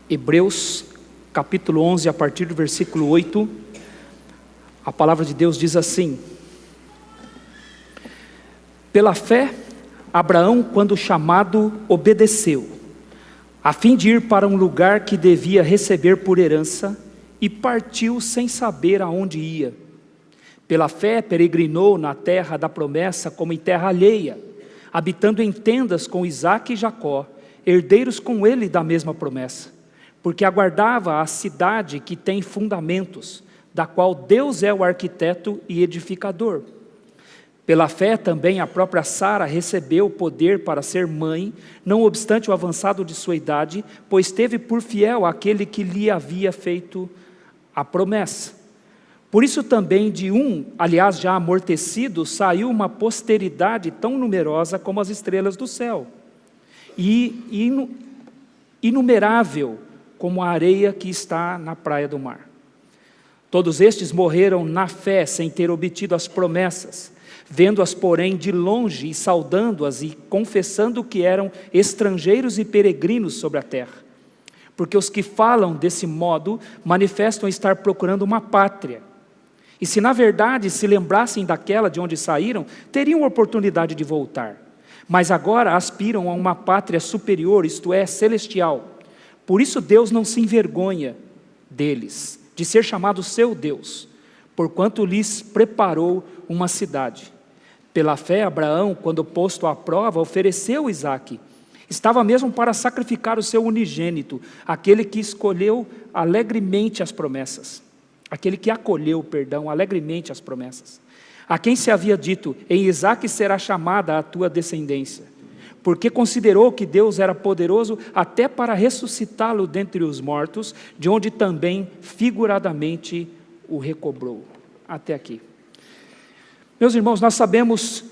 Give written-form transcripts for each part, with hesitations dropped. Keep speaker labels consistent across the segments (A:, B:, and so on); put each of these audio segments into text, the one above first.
A: Hebreus capítulo 11, a partir do versículo 8, a palavra de Deus diz assim: pela fé, Abraão, quando chamado, obedeceu, a fim de ir para um lugar que devia receber por herança, e partiu sem saber aonde ia. Pela fé, peregrinou na terra da promessa como em terra alheia, habitando em tendas com Isaque e Jacó, herdeiros com ele da mesma promessa, porque aguardava a cidade que tem fundamentos, da qual Deus é o arquiteto e edificador. Pela fé também a própria Sara recebeu o poder para ser mãe, não obstante o avançado de sua idade, pois teve por fiel aquele que lhe havia feito a promessa. Por isso também de um, aliás já amortecido, saiu uma posteridade tão numerosa como as estrelas do céu, e inumerável como a areia que está na praia do mar. Todos estes morreram na fé, sem ter obtido as promessas, vendo-as, porém, de longe, e saudando-as, e confessando que eram estrangeiros e peregrinos sobre a terra. Porque os que falam desse modo, manifestam estar procurando uma pátria. E se na verdade se lembrassem daquela de onde saíram, teriam oportunidade de voltar. Mas agora aspiram a uma pátria superior, isto é, celestial. Por isso Deus não se envergonha deles, de ser chamado seu Deus, porquanto lhes preparou uma cidade. Pela fé, Abraão, quando posto à prova, ofereceu Isaque. Estava mesmo para sacrificar o seu unigênito, aquele que escolheu alegremente as promessas. Aquele que acolheu, alegremente as promessas. A quem se havia dito: em Isaque será chamada a tua descendência. Porque considerou que Deus era poderoso até para ressuscitá-lo dentre os mortos, de onde também figuradamente o recobrou. Até aqui. Meus irmãos, nós sabemos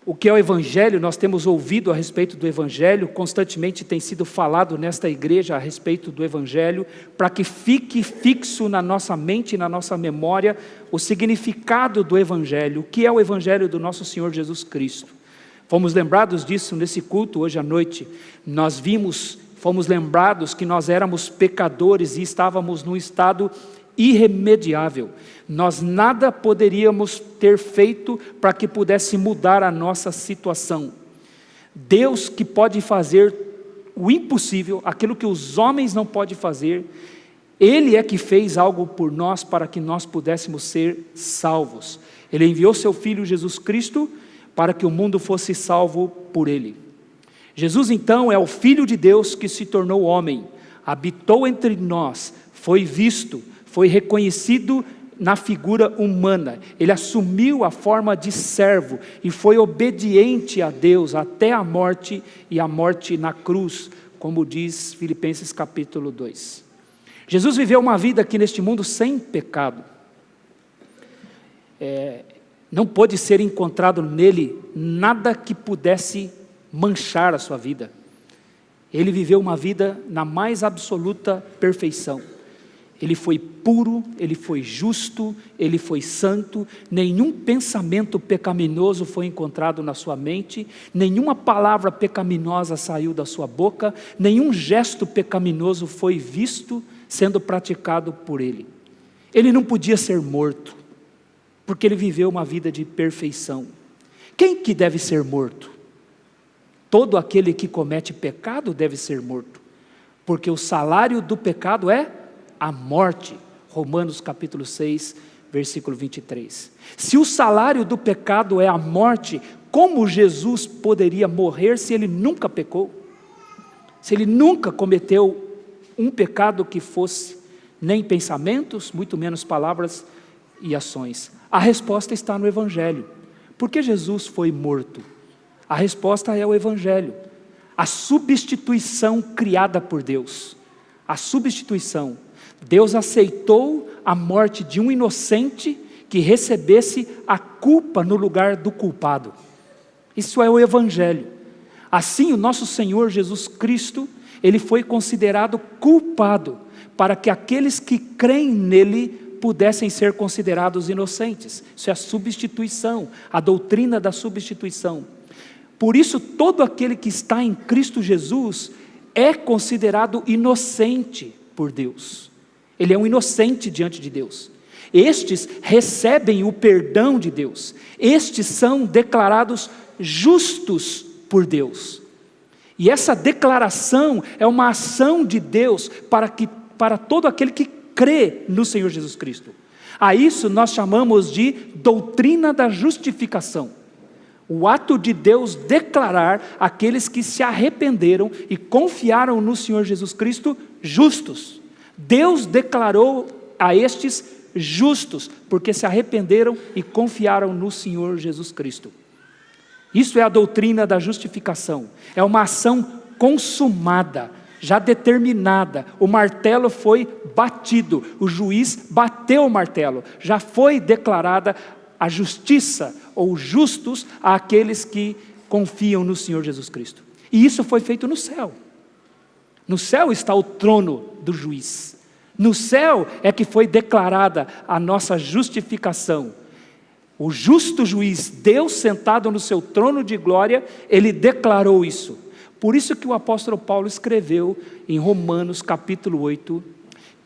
A: o que é o Evangelho, nós temos ouvido a respeito do Evangelho, constantemente tem sido falado nesta igreja a respeito do Evangelho, para que fique fixo na nossa mente e na nossa memória o significado do Evangelho, o que é o Evangelho do nosso Senhor Jesus Cristo. Fomos lembrados disso nesse culto hoje à noite. Fomos lembrados que nós éramos pecadores e estávamos num estado irremediável. Nós nada poderíamos ter feito para que pudesse mudar a nossa situação. Deus, que pode fazer o impossível, aquilo que os homens não podem fazer, Ele é que fez algo por nós para que nós pudéssemos ser salvos. Ele enviou seu Filho Jesus Cristo para que o mundo fosse salvo por Ele. Jesus então é o Filho de Deus que se tornou homem, habitou entre nós, foi visto, foi reconhecido na figura humana. Ele assumiu a forma de servo e foi obediente a Deus até a morte, e a morte na cruz, como diz Filipenses capítulo 2. Jesus viveu uma vida aqui neste mundo sem pecado. Não pôde ser encontrado nele nada que pudesse manchar a sua vida. Ele viveu uma vida na mais absoluta perfeição. Ele foi puro, ele foi justo, ele foi santo, nenhum pensamento pecaminoso foi encontrado na sua mente, nenhuma palavra pecaminosa saiu da sua boca, nenhum gesto pecaminoso foi visto sendo praticado por ele. Ele não podia ser morto, porque ele viveu uma vida de perfeição. Quem que deve ser morto? Todo aquele que comete pecado deve ser morto, porque o salário do pecado é a morte. Romanos capítulo 6, versículo 23. Se o salário do pecado é a morte, como Jesus poderia morrer se ele nunca pecou? Se ele nunca cometeu um pecado que fosse nem pensamentos, muito menos palavras e ações? A resposta está no Evangelho. Por que Jesus foi morto? A resposta é o Evangelho. A substituição criada por Deus. A substituição. Deus aceitou a morte de um inocente que recebesse a culpa no lugar do culpado. Isso é o Evangelho. Assim, o nosso Senhor Jesus Cristo, Ele foi considerado culpado, para que aqueles que creem nele pudessem ser considerados inocentes. Isso é a substituição, a doutrina da substituição. Por isso, todo aquele que está em Cristo Jesus é considerado inocente por Deus. Ele é um inocente diante de Deus. Estes recebem o perdão de Deus. Estes são declarados justos por Deus. E essa declaração é uma ação de Deus para todo aquele que crê no Senhor Jesus Cristo. A isso nós chamamos de doutrina da justificação. O ato de Deus declarar aqueles que se arrependeram e confiaram no Senhor Jesus Cristo justos. Deus declarou a estes justos, porque se arrependeram e confiaram no Senhor Jesus Cristo. Isso é a doutrina da justificação. É uma ação consumada, já determinada. O martelo foi batido, o juiz bateu o martelo, já foi declarada a justiça, ou justos, àqueles que confiam no Senhor Jesus Cristo. E isso foi feito no céu. No céu está o trono do juiz. No céu é que foi declarada a nossa justificação. O justo juiz, Deus sentado no seu trono de glória, ele declarou isso. Por isso que o apóstolo Paulo escreveu em Romanos capítulo 8,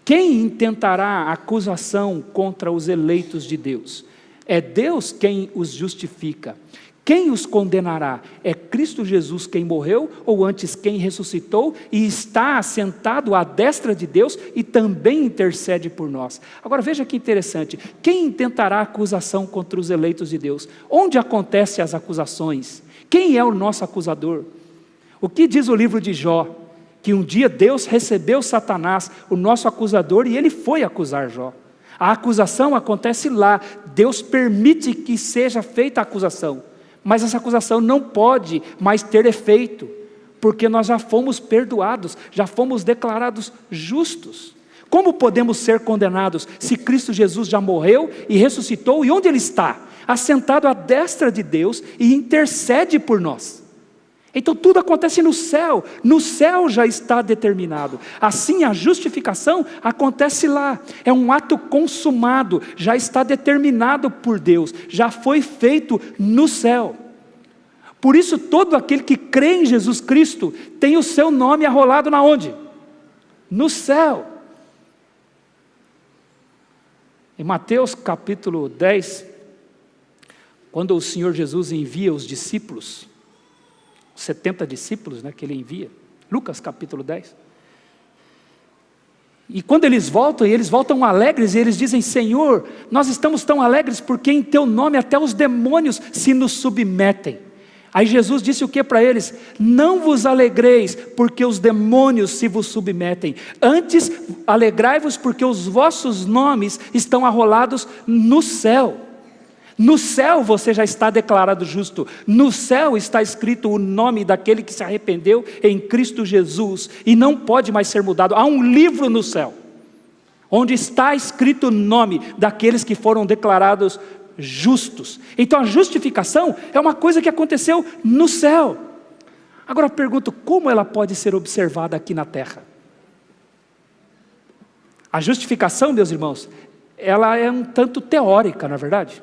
A: quem intentará acusação contra os eleitos de Deus? É Deus quem os justifica. Quem os condenará? É Cristo Jesus quem morreu, ou antes quem ressuscitou e está assentado à destra de Deus e também intercede por nós. Agora veja que interessante, quem intentará acusação contra os eleitos de Deus? Onde acontecem as acusações? Quem é o nosso acusador? O que diz o livro de Jó? Que um dia Deus recebeu Satanás, o nosso acusador, e ele foi acusar Jó. A acusação acontece lá, Deus permite que seja feita a acusação. Mas essa acusação não pode mais ter efeito, porque nós já fomos perdoados, já fomos declarados justos. Como podemos ser condenados se Cristo Jesus já morreu e ressuscitou? E onde Ele está? Assentado à destra de Deus e intercede por nós. Então tudo acontece no céu já está determinado. Assim a justificação acontece lá, é um ato consumado, já está determinado por Deus, já foi feito no céu. Por isso todo aquele que crê em Jesus Cristo tem o seu nome arrolado na onde? No céu. Em Mateus capítulo 10, quando o Senhor Jesus envia os discípulos, 70 discípulos, que Ele envia, Lucas capítulo 10, e quando eles voltam alegres, e eles dizem, Senhor, nós estamos tão alegres, porque em Teu nome até os demônios se nos submetem. Aí Jesus disse o que para eles? Não vos alegreis, porque os demônios se vos submetem, antes alegrai-vos, porque os vossos nomes estão arrolados no céu. No céu você já está declarado justo. No céu está escrito o nome daquele que se arrependeu em Cristo Jesus e não pode mais ser mudado. Há um livro no céu onde está escrito o nome daqueles que foram declarados justos. Então a justificação é uma coisa que aconteceu no céu. Agora eu pergunto, como ela pode ser observada aqui na terra? A justificação, meus irmãos, ela é um tanto teórica, não é verdade?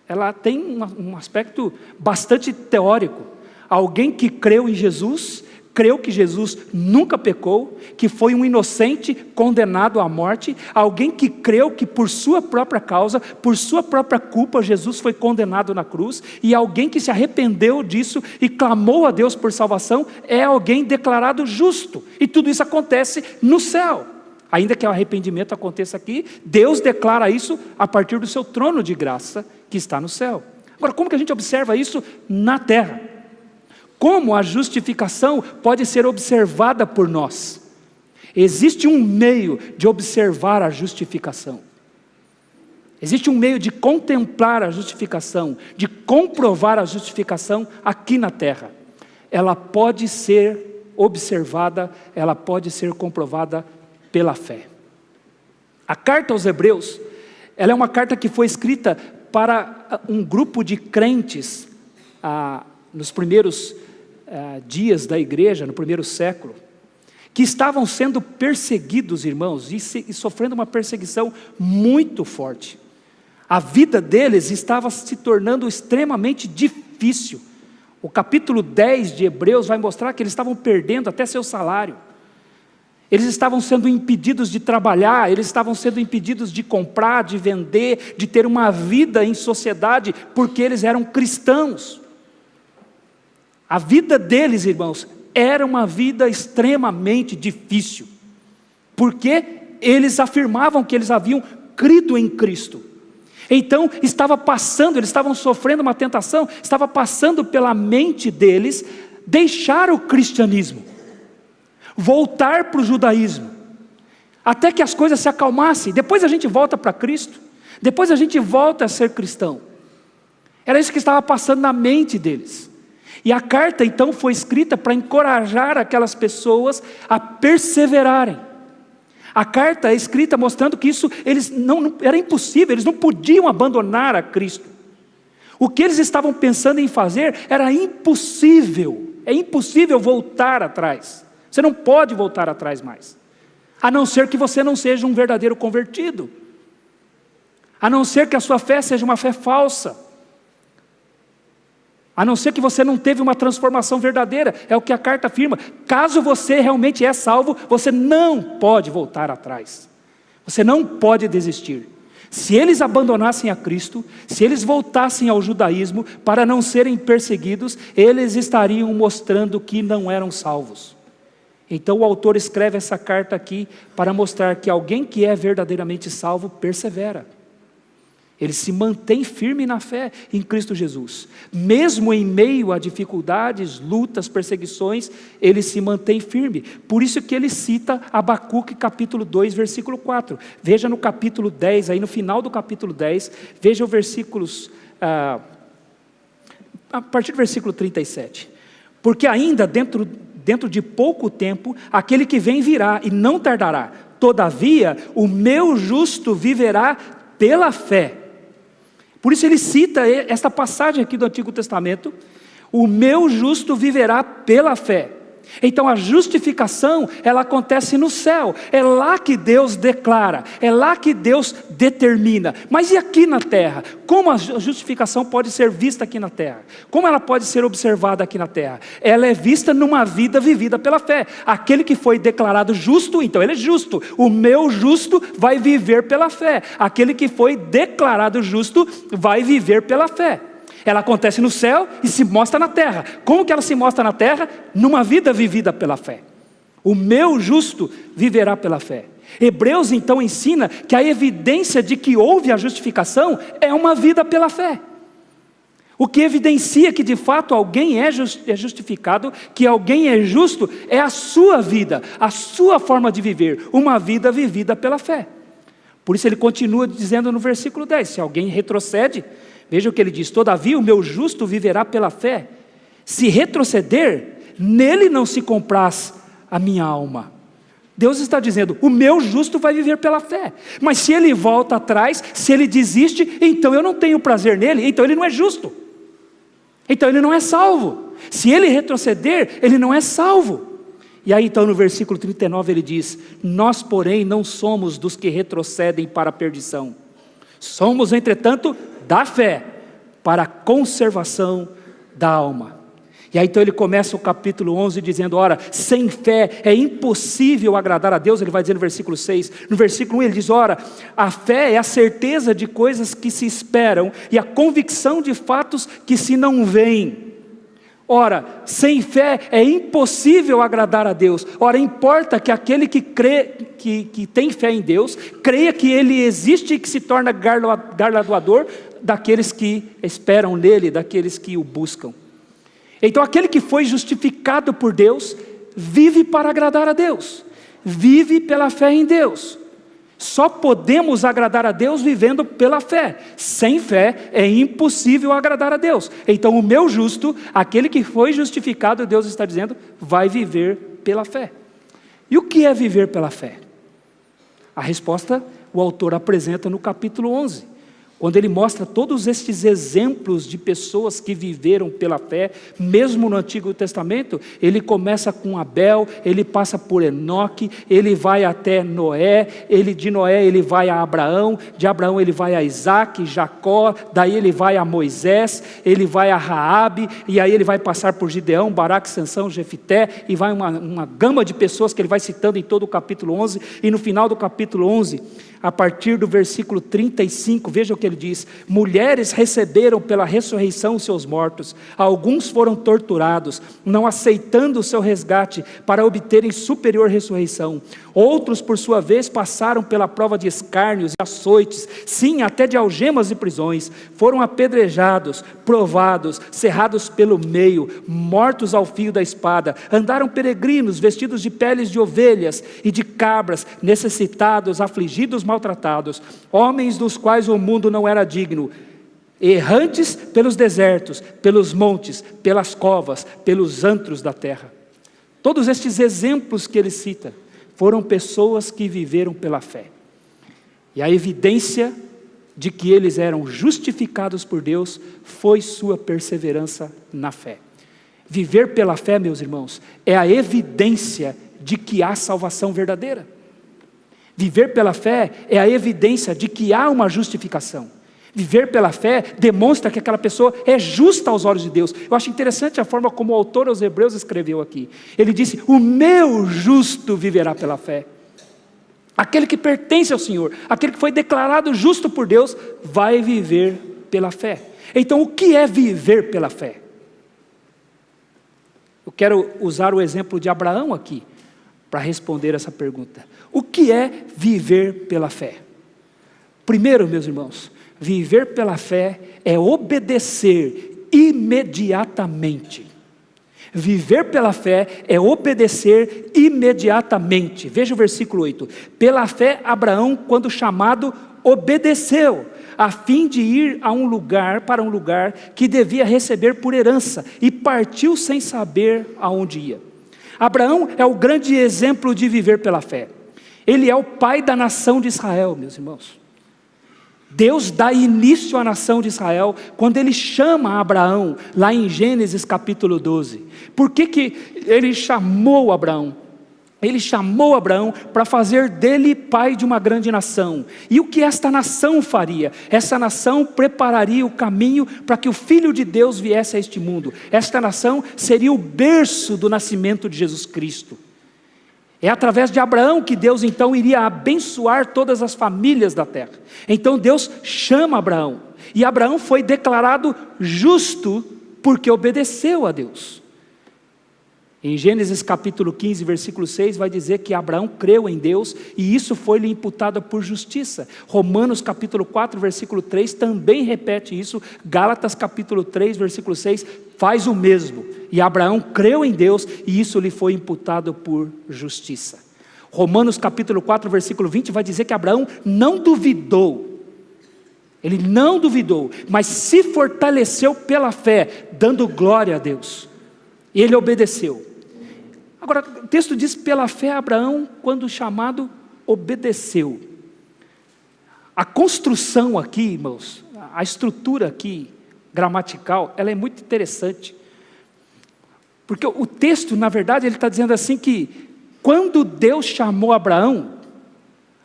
A: Ela tem um aspecto bastante teórico. Alguém que creu em Jesus, creu que Jesus nunca pecou, que foi um inocente condenado à morte, alguém que creu que por sua própria causa, por sua própria culpa, Jesus foi condenado na cruz, e alguém que se arrependeu disso e clamou a Deus por salvação, é alguém declarado justo, e tudo isso acontece no céu. Ainda que o arrependimento aconteça aqui, Deus declara isso a partir do seu trono de graça, que está no céu. Agora, como que a gente observa isso na terra? Como a justificação pode ser observada por nós? Existe um meio de observar a justificação. Existe um meio de contemplar a justificação, de comprovar a justificação aqui na terra. Ela pode ser observada, ela pode ser comprovada pela fé. A carta aos Hebreus, ela é uma carta que foi escrita para um grupo de crentes nos primeiros dias da igreja, no primeiro século, que estavam sendo perseguidos, irmãos, e sofrendo uma perseguição muito forte. A vida deles estava se tornando extremamente difícil. O capítulo 10 de Hebreus vai mostrar que eles estavam perdendo até seu salário. Eles estavam sendo impedidos de trabalhar, eles estavam sendo impedidos de comprar, de vender, de ter uma vida em sociedade, porque eles eram cristãos. A vida deles, irmãos, era uma vida extremamente difícil, porque eles afirmavam que eles haviam crido em Cristo. Então estava passando, eles estavam sofrendo uma tentação, estava passando pela mente deles deixar o cristianismo, voltar para o judaísmo, até que as coisas se acalmassem. Depois a gente volta para Cristo, depois a gente volta a ser cristão. Era isso que estava passando na mente deles. E a carta então foi escrita para encorajar aquelas pessoas a perseverarem. A carta é escrita mostrando que isso era impossível, eles não podiam abandonar a Cristo. O que eles estavam pensando em fazer era impossível. É impossível voltar atrás. Você não pode voltar atrás mais, a não ser que você não seja um verdadeiro convertido, a não ser que a sua fé seja uma fé falsa, a não ser que você não teve uma transformação verdadeira. É o que a carta afirma. Caso você realmente é salvo, você não pode voltar atrás, você não pode desistir. Se eles abandonassem a Cristo, se eles voltassem ao judaísmo para não serem perseguidos, eles estariam mostrando que não eram salvos. Então o autor escreve essa carta aqui para mostrar que alguém que é verdadeiramente salvo persevera. Ele se mantém firme na fé em Cristo Jesus. Mesmo em meio a dificuldades, lutas, perseguições, ele se mantém firme. Por isso que ele cita Abacuque capítulo 2, versículo 4. Veja no capítulo 10, aí no final do capítulo 10, veja os versículos, a partir do versículo 37. Porque ainda dentro de pouco tempo, aquele que vem virá e não tardará. Todavia, o meu justo viverá pela fé. Por isso ele cita esta passagem aqui do Antigo Testamento: o meu justo viverá pela fé. Então a justificação, ela acontece no céu, é lá que Deus declara, é lá que Deus determina. Mas e aqui na terra? Como a justificação pode ser vista aqui na terra? Como ela pode ser observada aqui na terra? Ela é vista numa vida vivida pela fé. Aquele que foi declarado justo, então ele é justo. O meu justo vai viver pela fé. Aquele que foi declarado justo vai viver pela fé. Ela acontece no céu e se mostra na terra. Como que ela se mostra na terra? Numa vida vivida pela fé. O meu justo viverá pela fé. Hebreus então ensina que a evidência de que houve a justificação é uma vida pela fé. O que evidencia que de fato alguém é justificado, que alguém é justo, é a sua vida, a sua forma de viver, uma vida vivida pela fé. Por isso ele continua dizendo no versículo 10, se alguém retrocede, veja o que ele diz: todavia o meu justo viverá pela fé. Se retroceder, nele não se compraz a minha alma. Deus está dizendo, o meu justo vai viver pela fé. Mas se ele volta atrás, se ele desiste, então eu não tenho prazer nele, então ele não é justo. Então ele não é salvo. Se ele retroceder, ele não é salvo. E aí então no versículo 39 ele diz: nós porém não somos dos que retrocedem para a perdição. Somos entretanto da fé para a conservação da alma. E aí então ele começa o capítulo 11 dizendo: ora, sem fé é impossível agradar a Deus. Ele vai dizer no versículo 6, no versículo 1 ele diz: ora, a fé é a certeza de coisas que se esperam e a convicção de fatos que se não veem. Ora, sem fé é impossível agradar a Deus. Ora, importa que aquele que crê, que tem fé em Deus, creia que Ele existe e que se torna galardoador daqueles que esperam nele, daqueles que o buscam. Então aquele que foi justificado por Deus, vive para agradar a Deus, vive pela fé em Deus. Só podemos agradar a Deus vivendo pela fé. Sem fé é impossível agradar a Deus. Então o meu justo, aquele que foi justificado, Deus está dizendo, vai viver pela fé. E o que é viver pela fé? A resposta o autor apresenta no capítulo 11. quando ele mostra todos estes exemplos de pessoas que viveram pela fé, mesmo no Antigo Testamento, ele começa com Abel, ele passa por Enoque, ele vai até Noé, de Noé ele vai a Abraão, de Abraão ele vai a Isaac, Jacó, daí ele vai a Moisés, ele vai a Raabe, e aí ele vai passar por Gideão, Baraque, Sansão, Jefité, e vai uma gama de pessoas que ele vai citando em todo o capítulo 11, e no final do capítulo 11, a partir do versículo 35, veja o que ele diz: mulheres receberam pela ressurreição os seus mortos, alguns foram torturados, não aceitando o seu resgate para obterem superior ressurreição, outros por sua vez passaram pela prova de escárnios e açoites, sim, até de algemas e prisões, foram apedrejados, provados, cerrados pelo meio, mortos ao fio da espada, andaram peregrinos, vestidos de peles de ovelhas e de cabras, necessitados, afligidos, maltratados, homens dos quais o mundo não era digno, errantes pelos desertos, pelos montes, pelas covas, pelos antros da terra. Todos estes exemplos que ele cita foram pessoas que viveram pela fé, e a evidência de que eles eram justificados por Deus foi sua perseverança na fé. Viver pela fé, meus irmãos, é a evidência de que há salvação verdadeira. Viver pela fé é a evidência de que há uma justificação. Viver pela fé demonstra que aquela pessoa é justa aos olhos de Deus. Eu acho interessante a forma como o autor aos Hebreus escreveu aqui. Ele disse: o meu justo viverá pela fé. Aquele que pertence ao Senhor, aquele que foi declarado justo por Deus, vai viver pela fé. Então, o que é viver pela fé? Eu quero usar o exemplo de Abraão aqui, para responder essa pergunta. O que é viver pela fé? Primeiro, meus irmãos, viver pela fé é obedecer imediatamente. Viver pela fé é obedecer imediatamente. Veja o versículo 8. Pela fé, Abraão, quando chamado, obedeceu, a fim de ir para um lugar que devia receber por herança, e partiu sem saber aonde ia. Abraão é o grande exemplo de viver pela fé. Ele é o pai da nação de Israel, meus irmãos. Deus dá início à nação de Israel quando ele chama Abraão, lá em Gênesis capítulo 12. Por que ele chamou Abraão? Ele chamou Abraão para fazer dele pai de uma grande nação. E o que esta nação faria? Essa nação prepararia o caminho para que o Filho de Deus viesse a este mundo. Esta nação seria o berço do nascimento de Jesus Cristo. É através de Abraão que Deus então iria abençoar todas as famílias da terra. Então Deus chama Abraão, e Abraão foi declarado justo porque obedeceu a Deus. Em Gênesis capítulo 15, versículo 6, vai dizer que Abraão creu em Deus, e isso foi-lhe imputado por justiça. Romanos capítulo 4, versículo 3, também repete isso. Gálatas capítulo 3, versículo 6, faz o mesmo. E Abraão creu em Deus, e isso lhe foi imputado por justiça. Romanos capítulo 4, versículo 20, vai dizer que Abraão não duvidou. Ele não duvidou, mas se fortaleceu pela fé, dando glória a Deus. E ele obedeceu. Agora, o texto diz: pela fé Abraão, quando chamado, obedeceu. A construção aqui, irmãos, a estrutura aqui, gramatical, ela é muito interessante. Porque o texto, na verdade, ele está dizendo assim que, quando Deus chamou Abraão,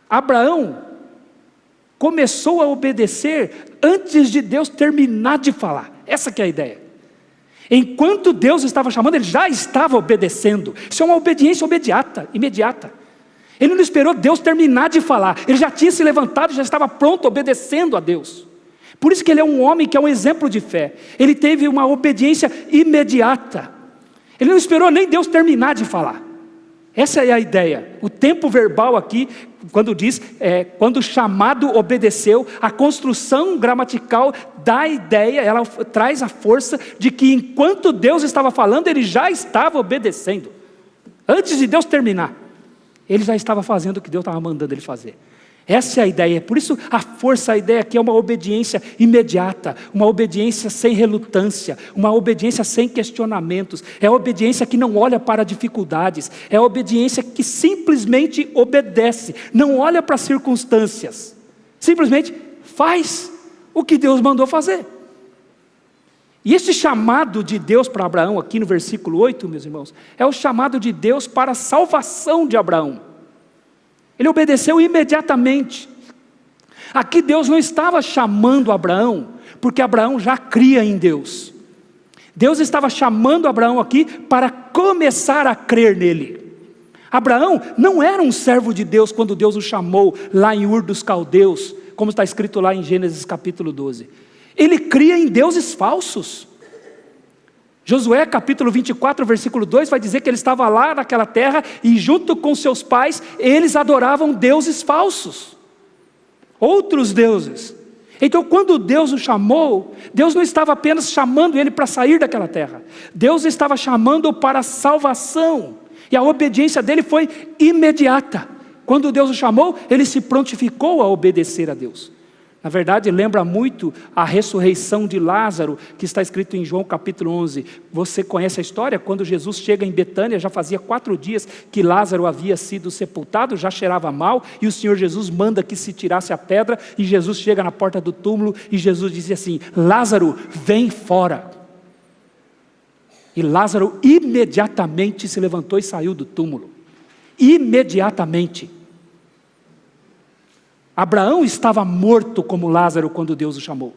A: Abraão começou a obedecer antes de Deus terminar de falar. Essa que é a ideia. Enquanto Deus estava chamando, ele já estava obedecendo. Isso é uma obediência imediata. Ele não esperou Deus terminar de falar. Ele já tinha se levantado, já estava pronto, obedecendo a Deus. Por isso que ele é um homem que é um exemplo de fé. Ele teve uma obediência imediata. Ele não esperou nem Deus terminar de falar. Essa é a ideia. O tempo verbal aqui, quando diz, quando chamado obedeceu, a construção gramatical dá a ideia, ela traz a força de que enquanto Deus estava falando, ele já estava obedecendo. Antes de Deus terminar, ele já estava fazendo o que Deus estava mandando ele fazer. Essa é a ideia. Por isso a força, a ideia aqui é uma obediência imediata, uma obediência sem relutância, uma obediência sem questionamentos, é a obediência que não olha para dificuldades, é a obediência que simplesmente obedece, não olha para as circunstâncias, simplesmente faz o que Deus mandou fazer. E esse chamado de Deus para Abraão, aqui no versículo 8, meus irmãos, é o chamado de Deus para a salvação de Abraão. Ele obedeceu imediatamente. Aqui Deus não estava chamando Abraão, porque Abraão já cria em Deus. Deus estava chamando Abraão aqui para começar a crer nele. Abraão não era um servo de Deus quando Deus o chamou lá em Ur dos Caldeus, como está escrito lá em Gênesis capítulo 12. Ele cria em deuses falsos. Josué capítulo 24, versículo 2 vai dizer que ele estava lá naquela terra e junto com seus pais, eles adoravam deuses falsos, outros deuses. Então quando Deus o chamou, Deus não estava apenas chamando ele para sair daquela terra, Deus estava chamando para a salvação, e a obediência dele foi imediata. Quando Deus o chamou, ele se prontificou a obedecer a Deus. Na verdade, lembra muito a ressurreição de Lázaro, que está escrito em João capítulo 11. Você conhece a história? Quando Jesus chega em Betânia, já fazia 4 dias que Lázaro havia sido sepultado, já cheirava mal, e o Senhor Jesus manda que se tirasse a pedra, e Jesus chega na porta do túmulo, e Jesus dizia assim: Lázaro, vem fora. E Lázaro imediatamente se levantou e saiu do túmulo. Imediatamente. Abraão estava morto como Lázaro quando Deus o chamou.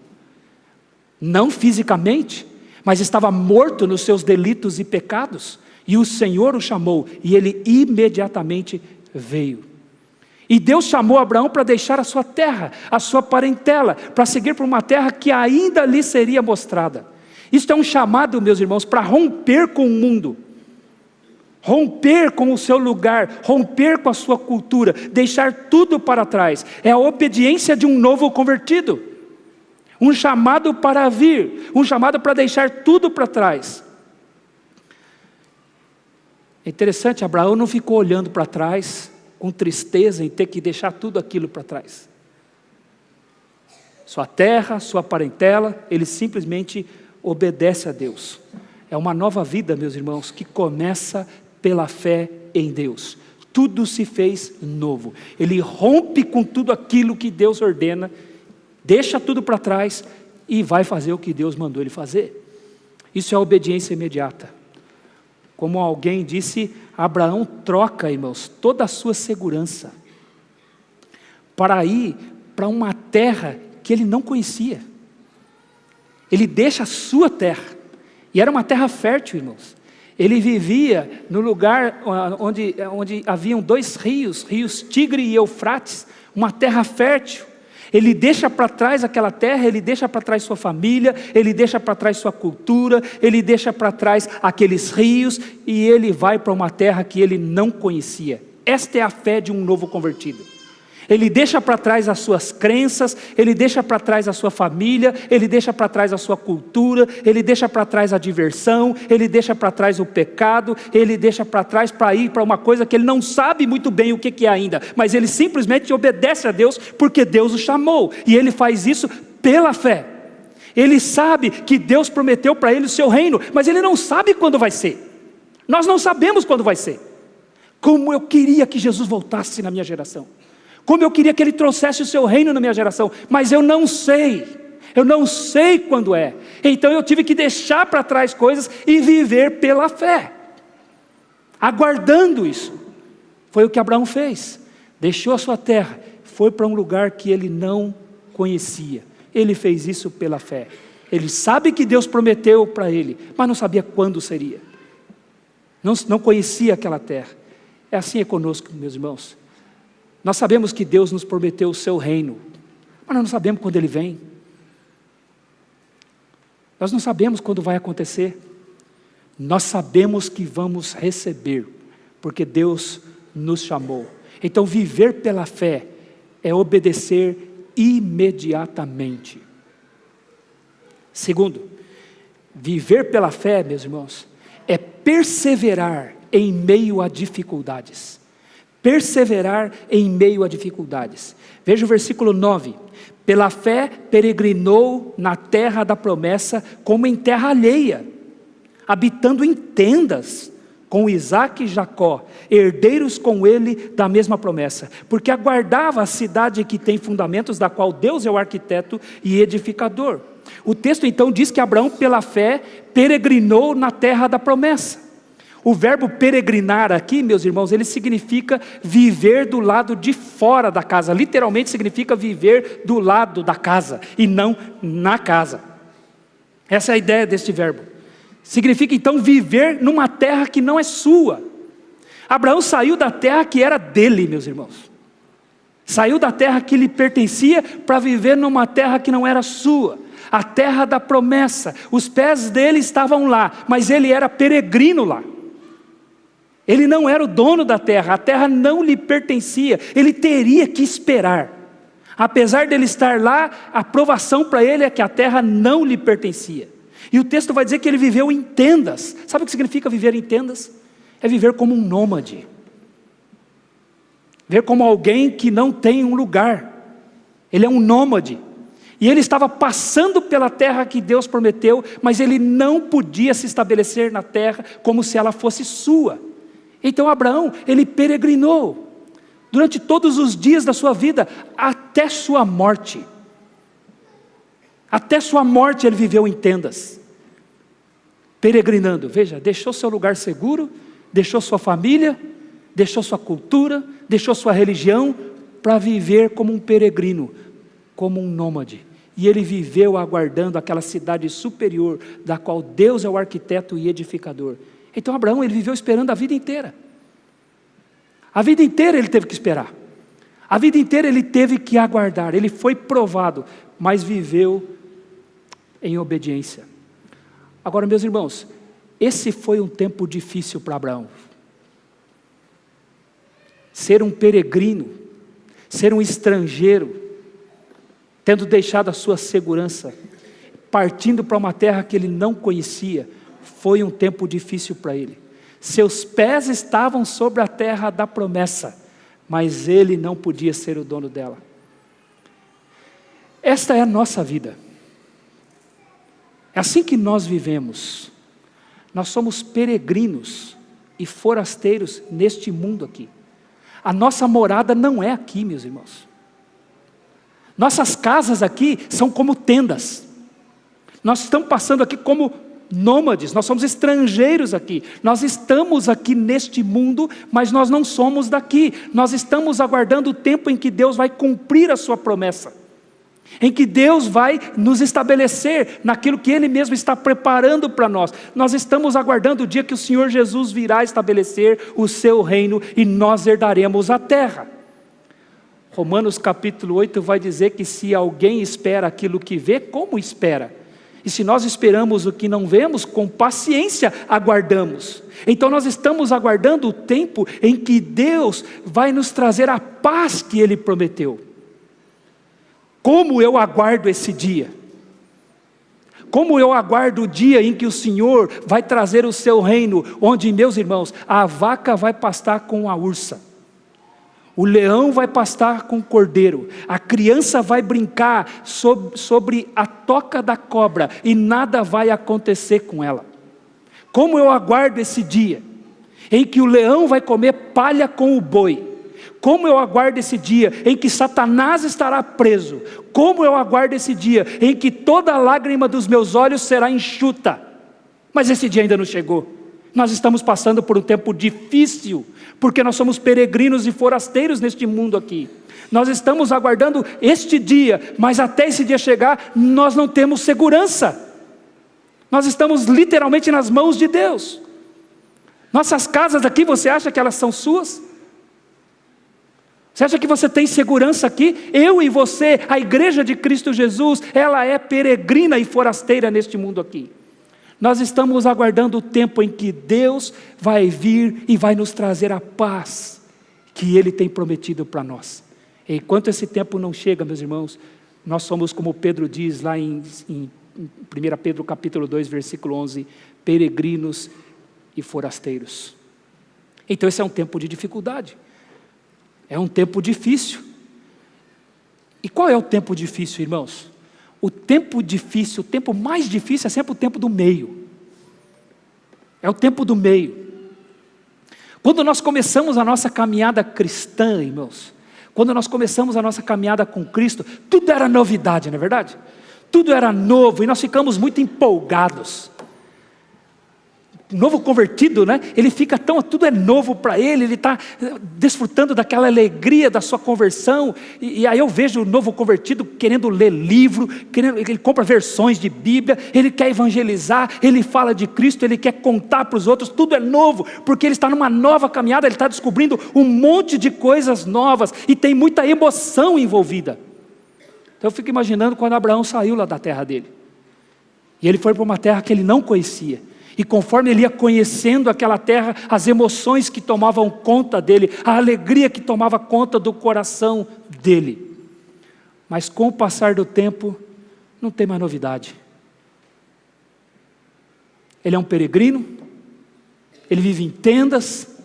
A: Não fisicamente, mas estava morto nos seus delitos e pecados. E o Senhor o chamou, e ele imediatamente veio. E Deus chamou Abraão para deixar a sua terra, a sua parentela, para seguir para uma terra que ainda lhe seria mostrada. Isto é um chamado, meus irmãos, para romper com o mundo. Romper com o seu lugar, romper com a sua cultura, deixar tudo para trás. É a obediência de um novo convertido. Um chamado para vir, um chamado para deixar tudo para trás. É interessante, Abraão não ficou olhando para trás, com tristeza em ter que deixar tudo aquilo para trás. Sua terra, sua parentela, ele simplesmente obedece a Deus. É uma nova vida, meus irmãos, que começa pela fé em Deus. Tudo se fez novo. Ele rompe com tudo aquilo que Deus ordena, deixa tudo para trás e vai fazer o que Deus mandou ele fazer. Isso é a obediência imediata. Como alguém disse, Abraão troca, irmãos, toda a sua segurança para ir para uma terra que ele não conhecia. Ele deixa a sua terra, e era uma terra fértil, irmãos. Ele vivia no lugar onde haviam 2 rios, rios Tigre e Eufrates, uma terra fértil. Ele deixa para trás aquela terra, ele deixa para trás sua família, ele deixa para trás sua cultura, ele deixa para trás aqueles rios, e ele vai para uma terra que ele não conhecia. Esta é a fé de um novo convertido. Ele deixa para trás as suas crenças, ele deixa para trás a sua família, ele deixa para trás a sua cultura, ele deixa para trás a diversão, ele deixa para trás o pecado, ele deixa para trás para ir para uma coisa que ele não sabe muito bem o que é ainda, mas ele simplesmente obedece a Deus porque Deus o chamou, e ele faz isso pela fé. Ele sabe que Deus prometeu para ele o seu reino, mas ele não sabe quando vai ser. Nós não sabemos quando vai ser. Como eu queria que Jesus voltasse na minha geração. Como eu queria que Ele trouxesse o seu reino na minha geração, mas eu não sei quando é. Então eu tive que deixar para trás coisas e viver pela fé, aguardando isso. Foi o que Abraão fez, deixou a sua terra, foi para um lugar que ele não conhecia. Ele fez isso pela fé. Ele sabe que Deus prometeu para ele, mas não sabia quando seria. Não conhecia aquela terra. É assim conosco, meus irmãos. Nós sabemos que Deus nos prometeu o seu reino, mas nós não sabemos quando Ele vem. Nós não sabemos quando vai acontecer. Nós sabemos que vamos receber, porque Deus nos chamou. Então viver pela fé é obedecer imediatamente. Segundo, viver pela fé, meus irmãos, é perseverar em meio a dificuldades. Perseverar em meio a dificuldades. Veja o versículo 9. Pela fé peregrinou na terra da promessa como em terra alheia, habitando em tendas, com Isaque e Jacó, herdeiros com ele da mesma promessa, porque aguardava a cidade que tem fundamentos, da qual Deus é o arquiteto e edificador. O texto então diz que Abraão, pela fé, peregrinou na terra da promessa. O verbo peregrinar aqui, meus irmãos, ele significa viver do lado de fora da casa, literalmente significa viver do lado da casa, e não na casa. Essa é a ideia deste verbo. Significa então viver numa terra que não é sua. Abraão saiu da terra que era dele, meus irmãos. Saiu da terra que lhe pertencia para viver numa terra que não era sua. A terra da promessa. Os pés dele estavam lá, mas ele era peregrino lá. Ele não era o dono da terra, a terra não lhe pertencia, ele teria que esperar. Apesar dele estar lá, a provação para ele é que a terra não lhe pertencia. E o texto vai dizer que ele viveu em tendas. Sabe o que significa viver em tendas? É viver como um nômade. Ver como alguém que não tem um lugar. Ele é um nômade. E ele estava passando pela terra que Deus prometeu, mas ele não podia se estabelecer na terra como se ela fosse sua. Então Abraão, ele peregrinou durante todos os dias da sua vida, até sua morte. Até sua morte ele viveu em tendas, peregrinando. Veja, deixou seu lugar seguro, deixou sua família, deixou sua cultura, deixou sua religião, para viver como um peregrino, como um nômade. E ele viveu aguardando aquela cidade superior, da qual Deus é o arquiteto e edificador. Então Abraão, ele viveu esperando a vida inteira. A vida inteira ele teve que esperar. A vida inteira ele teve que aguardar. Ele foi provado, mas viveu em obediência. Agora, meus irmãos, esse foi um tempo difícil para Abraão. Ser um peregrino, ser um estrangeiro, tendo deixado a sua segurança, partindo para uma terra que ele não conhecia, foi um tempo difícil para ele. Seus pés estavam sobre a terra da promessa, mas ele não podia ser o dono dela. Esta é a nossa vida. É assim que nós vivemos. Nós somos peregrinos e forasteiros neste mundo aqui. A nossa morada não é aqui, meus irmãos. Nossas casas aqui são como tendas. Nós estamos passando aqui como nômades, nós somos estrangeiros aqui. Nós estamos aqui neste mundo, mas nós não somos daqui. Nós estamos aguardando o tempo em que Deus vai cumprir a sua promessa, em que Deus vai nos estabelecer naquilo que Ele mesmo está preparando para nós. Nós estamos aguardando o dia que o Senhor Jesus virá estabelecer o seu reino e nós herdaremos a terra. Romanos capítulo 8 vai dizer que se alguém espera aquilo que vê, como espera? E se nós esperamos o que não vemos, com paciência aguardamos. Então nós estamos aguardando o tempo em que Deus vai nos trazer a paz que Ele prometeu. Como eu aguardo esse dia? Como eu aguardo o dia em que o Senhor vai trazer o seu reino, onde, meus irmãos, a vaca vai pastar com a ursa, o leão vai pastar com o cordeiro, a criança vai brincar sobre a toca da cobra e nada vai acontecer com ela. Como eu aguardo esse dia em que o leão vai comer palha com o boi. Como eu aguardo esse dia em que Satanás estará preso. Como eu aguardo esse dia em que toda lágrima dos meus olhos será enxuta. Mas esse dia ainda não chegou. Nós estamos passando por um tempo difícil, porque nós somos peregrinos e forasteiros neste mundo aqui. Nós estamos aguardando este dia, mas até esse dia chegar, nós não temos segurança. Nós estamos literalmente nas mãos de Deus. Nossas casas aqui, você acha que elas são suas? Você acha que você tem segurança aqui? Eu e você, a igreja de Cristo Jesus, ela é peregrina e forasteira neste mundo aqui. Nós estamos aguardando o tempo em que Deus vai vir e vai nos trazer a paz que Ele tem prometido para nós. Enquanto esse tempo não chega, meus irmãos, nós somos, como Pedro diz lá em 1 Pedro capítulo 2, versículo 11, peregrinos e forasteiros. Então esse é um tempo de dificuldade. É um tempo difícil. E qual é o tempo difícil, irmãos? O tempo difícil, o tempo mais difícil é sempre o tempo do meio. É o tempo do meio. Quando nós começamos a nossa caminhada cristã, irmãos, quando nós começamos a nossa caminhada com Cristo, tudo era novidade, não é verdade? Tudo era novo e nós ficamos muito empolgados. Novo convertido, né? Ele fica tudo é novo para ele está desfrutando daquela alegria da sua conversão, e aí eu vejo o novo convertido querendo ler livro, ele compra versões de Bíblia, ele quer evangelizar, ele fala de Cristo, ele quer contar para os outros, tudo é novo, porque ele está numa nova caminhada, ele está descobrindo um monte de coisas novas, e tem muita emoção envolvida. Então eu fico imaginando quando Abraão saiu lá da terra dele, e ele foi para uma terra que ele não conhecia, e conforme ele ia conhecendo aquela terra, as emoções que tomavam conta dele, a alegria que tomava conta do coração dele. Mas com o passar do tempo, não tem mais novidade. Ele é um peregrino, ele vive em tendas,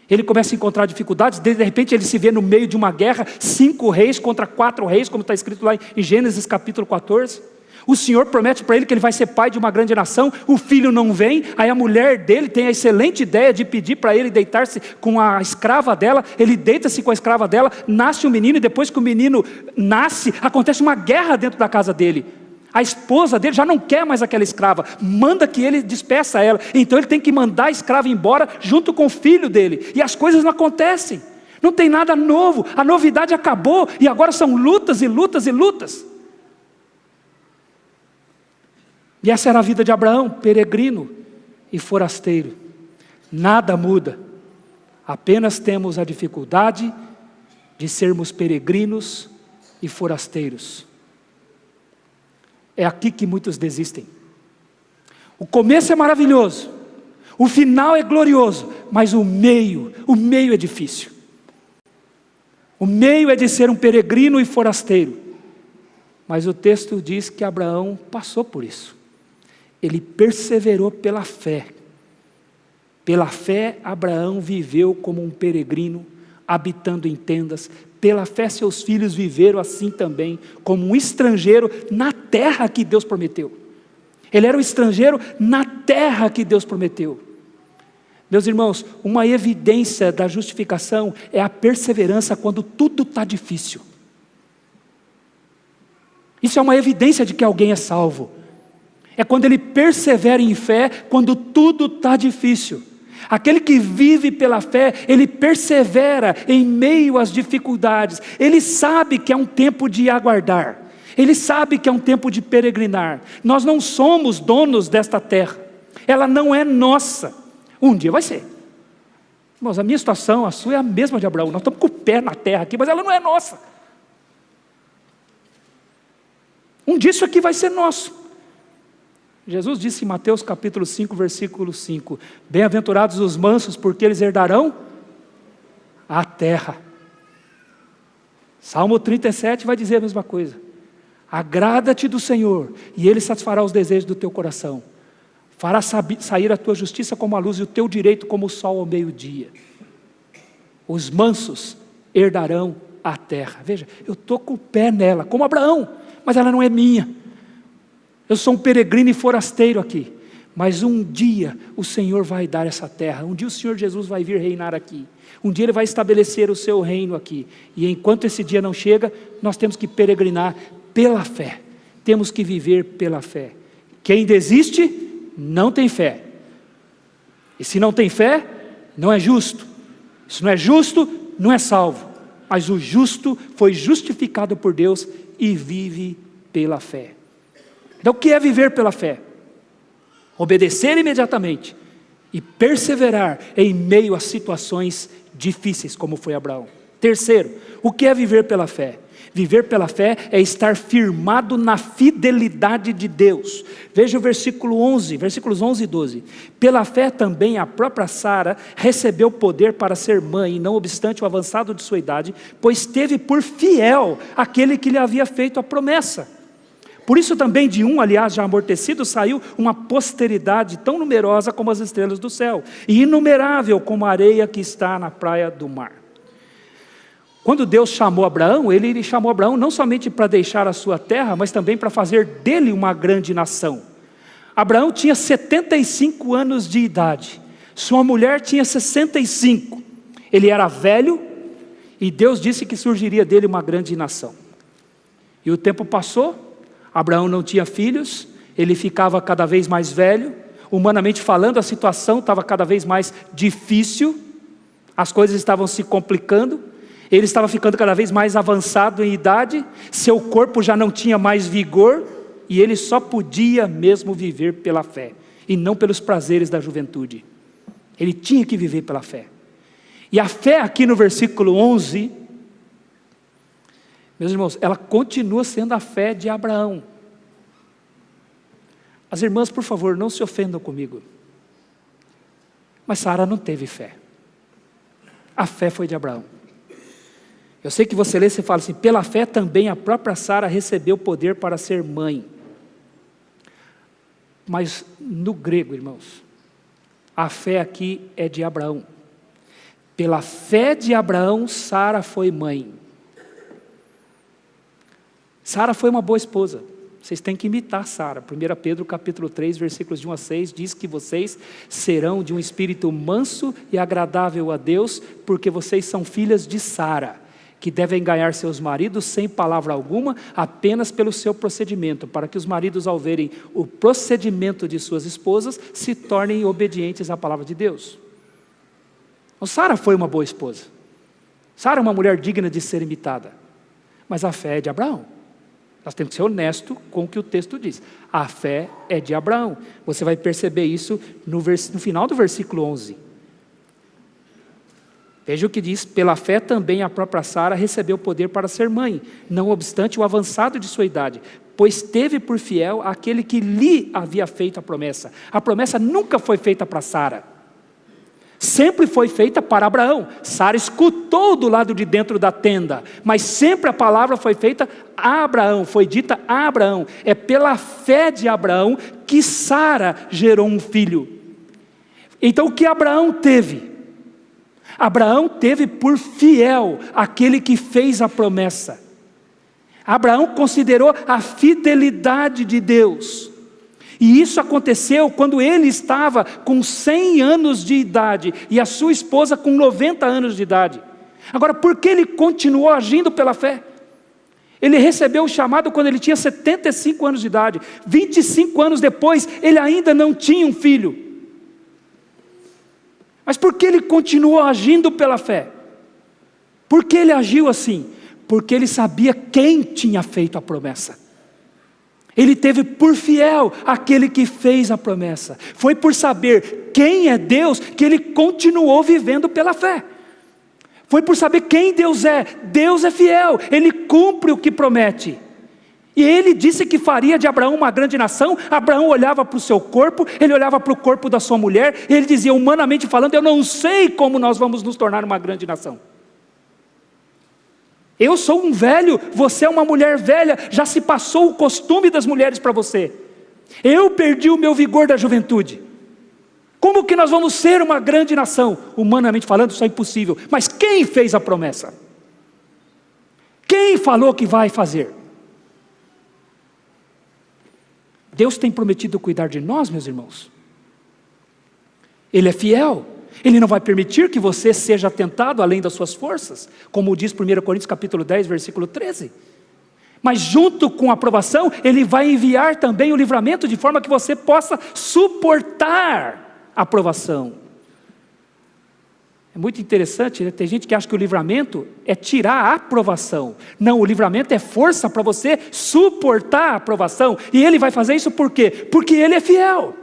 A: ele começa a encontrar dificuldades, de repente ele se vê no meio de uma guerra, 5 reis contra 4 reis, como está escrito lá em Gênesis capítulo 14. O Senhor promete para ele que ele vai ser pai de uma grande nação, o filho não vem, aí a mulher dele tem a excelente ideia de pedir para ele deitar-se com a escrava dela, ele deita-se com a escrava dela, nasce um menino, e depois que o menino nasce, acontece uma guerra dentro da casa dele. A esposa dele já não quer mais aquela escrava, manda que ele despeça ela, então ele tem que mandar a escrava embora junto com o filho dele, e as coisas não acontecem, não tem nada novo, a novidade acabou, e agora são lutas e lutas e lutas. E essa era a vida de Abraão, peregrino e forasteiro. Nada muda, apenas temos a dificuldade de sermos peregrinos e forasteiros. É aqui que muitos desistem. O começo é maravilhoso, o final é glorioso, mas o meio é difícil. O meio é de ser um peregrino e forasteiro. Mas o texto diz que Abraão passou por isso. Ele perseverou pela fé. Pela fé, Abraão viveu como um peregrino, habitando em tendas. Pela fé, seus filhos viveram assim também, como um estrangeiro na terra que Deus prometeu. Ele era um estrangeiro na terra que Deus prometeu. Meus irmãos, uma evidência da justificação é a perseverança quando tudo está difícil. Isso é uma evidência de que alguém é salvo. É quando ele persevera em fé, quando tudo está difícil. Aquele que vive pela fé, ele persevera em meio às dificuldades. Ele sabe que é um tempo de aguardar. Ele sabe que é um tempo de peregrinar. Nós não somos donos desta terra. Ela não é nossa. Um dia vai ser. Irmãos, a minha situação, a sua é a mesma de Abraão. Nós estamos com o pé na terra aqui, mas ela não é nossa. Um dia isso aqui vai ser nosso. Jesus disse em Mateus capítulo 5, versículo 5, bem-aventurados os mansos, porque eles herdarão a terra. Salmo 37 vai dizer a mesma coisa. Agrada-te do Senhor, e Ele satisfará os desejos do teu coração. Fará sair a tua justiça como a luz, e o teu direito como o sol ao meio-dia. Os mansos herdarão a terra. Veja, eu estou com o pé nela, como Abraão, mas ela não é minha. Eu sou um peregrino e forasteiro aqui, mas um dia o Senhor vai dar essa terra, um dia o Senhor Jesus vai vir reinar aqui, um dia Ele vai estabelecer o seu reino aqui, e enquanto esse dia não chega, nós temos que peregrinar pela fé, temos que viver pela fé. Quem desiste, não tem fé, e se não tem fé, não é justo, se não é justo, não é salvo, mas o justo foi justificado por Deus e vive pela fé. Então o que é viver pela fé? Obedecer imediatamente e perseverar em meio a situações difíceis, como foi Abraão. Terceiro, o que é viver pela fé? Viver pela fé é estar firmado na fidelidade de Deus. Veja o versículo 11, versículos 11 e 12. Pela fé também a própria Sara recebeu poder para ser mãe, não obstante o avançado de sua idade, pois teve por fiel aquele que lhe havia feito a promessa. Por isso também de um, aliás, já amortecido, saiu uma posteridade tão numerosa como as estrelas do céu, e inumerável como a areia que está na praia do mar. Quando Deus chamou Abraão, Ele chamou Abraão não somente para deixar a sua terra, mas também para fazer dele uma grande nação. Abraão tinha 75 anos de idade, Sua mulher tinha 65. Ele era velho e Deus disse que surgiria dele uma grande nação. E o tempo passou, Abraão não tinha filhos, ele ficava cada vez mais velho. Humanamente falando, a situação estava cada vez mais difícil, as coisas estavam se complicando, ele estava ficando cada vez mais avançado em idade, seu corpo já não tinha mais vigor, e ele só podia mesmo viver pela fé, e não pelos prazeres da juventude. Ele tinha que viver pela fé. E a fé aqui no versículo 11, meus irmãos, ela continua sendo a fé de Abraão. As irmãs, por favor, não se ofendam comigo, mas Sara não teve fé. A fé foi de Abraão. Eu sei que você lê e você fala assim, pela fé também a própria Sara recebeu poder para ser mãe. Mas no grego, irmãos, a fé aqui é de Abraão. Pela fé de Abraão, Sara foi mãe. Sara foi uma boa esposa. Vocês têm que imitar Sara. 1 Pedro capítulo 3, versículos de 1 a 6, diz que vocês serão de um espírito manso e agradável a Deus, porque vocês são filhas de Sara, que devem ganhar seus maridos sem palavra alguma, apenas pelo seu procedimento, para que os maridos, ao verem o procedimento de suas esposas, se tornem obedientes à palavra de Deus. Então, Sara foi uma boa esposa. Sara é uma mulher digna de ser imitada. Mas a fé é de Abraão. Nós temos que ser honestos com o que o texto diz. A fé é de Abraão. Você vai perceber isso no final do versículo 11. Veja o que diz, pela fé também a própria Sara recebeu poder para ser mãe, não obstante o avançado de sua idade, pois teve por fiel aquele que lhe havia feito a promessa. A promessa nunca foi feita para Sara. Sempre foi feita para Abraão. Sara escutou do lado de dentro da tenda, mas sempre a palavra foi feita a Abraão, foi dita a Abraão. É pela fé de Abraão que Sara gerou um filho. Então o que Abraão teve? Abraão teve por fiel aquele que fez a promessa. Abraão considerou a fidelidade de Deus. E isso aconteceu quando ele estava com 100 anos de idade e a sua esposa com 90 anos de idade. Agora, por que ele continuou agindo pela fé? Ele recebeu o chamado quando ele tinha 75 anos de idade. 25 anos depois, ele ainda não tinha um filho. Mas por que ele continuou agindo pela fé? Por que ele agiu assim? Porque ele sabia quem tinha feito a promessa. Ele teve por fiel aquele que fez a promessa. Foi por saber quem é Deus que ele continuou vivendo pela fé. Foi por saber quem Deus é. Deus é fiel, ele cumpre o que promete. E ele disse que faria de Abraão uma grande nação. Abraão olhava para o seu corpo, ele olhava para o corpo da sua mulher, e ele dizia, humanamente falando, eu não sei como nós vamos nos tornar uma grande nação. Eu sou um velho, você é uma mulher velha, já se passou o costume das mulheres para você. Eu perdi o meu vigor da juventude. Como que nós vamos ser uma grande nação? Humanamente falando, isso é impossível. Mas quem fez a promessa? Quem falou que vai fazer? Deus tem prometido cuidar de nós, meus irmãos. Ele é fiel. Ele não vai permitir que você seja tentado além das suas forças, como diz 1 Coríntios capítulo 10, versículo 13. Mas junto com a aprovação, Ele vai enviar também o livramento, de forma que você possa suportar a aprovação. É muito interessante, né? Tem gente que acha que o livramento é tirar a aprovação. Não, o livramento é força para você suportar a aprovação. E Ele vai fazer isso por quê? Porque Ele é fiel.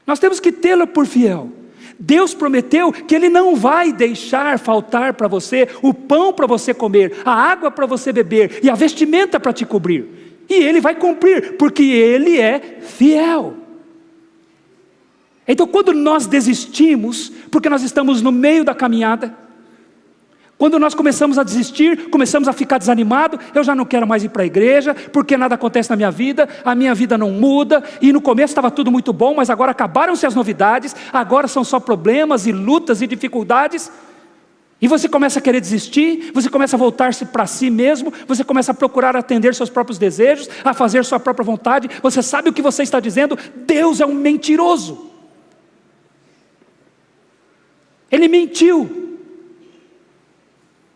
A: Nós temos que tê-lo por fiel. Deus prometeu que Ele não vai deixar faltar para você o pão para você comer, a água para você beber e a vestimenta para te cobrir. E Ele vai cumprir, porque Ele é fiel. Então quando nós desistimos, porque nós estamos no meio da caminhada, quando nós começamos a desistir, começamos a ficar desanimado, eu já não quero mais ir para a igreja, porque nada acontece na minha vida, a minha vida não muda, e no começo estava tudo muito bom, mas agora acabaram-se as novidades, agora são só problemas e lutas e dificuldades, e você começa a querer desistir, você começa a voltar-se para si mesmo, você começa a procurar atender seus próprios desejos, a fazer sua própria vontade. Você sabe o que você está dizendo? Deus é um mentiroso. Ele mentiu.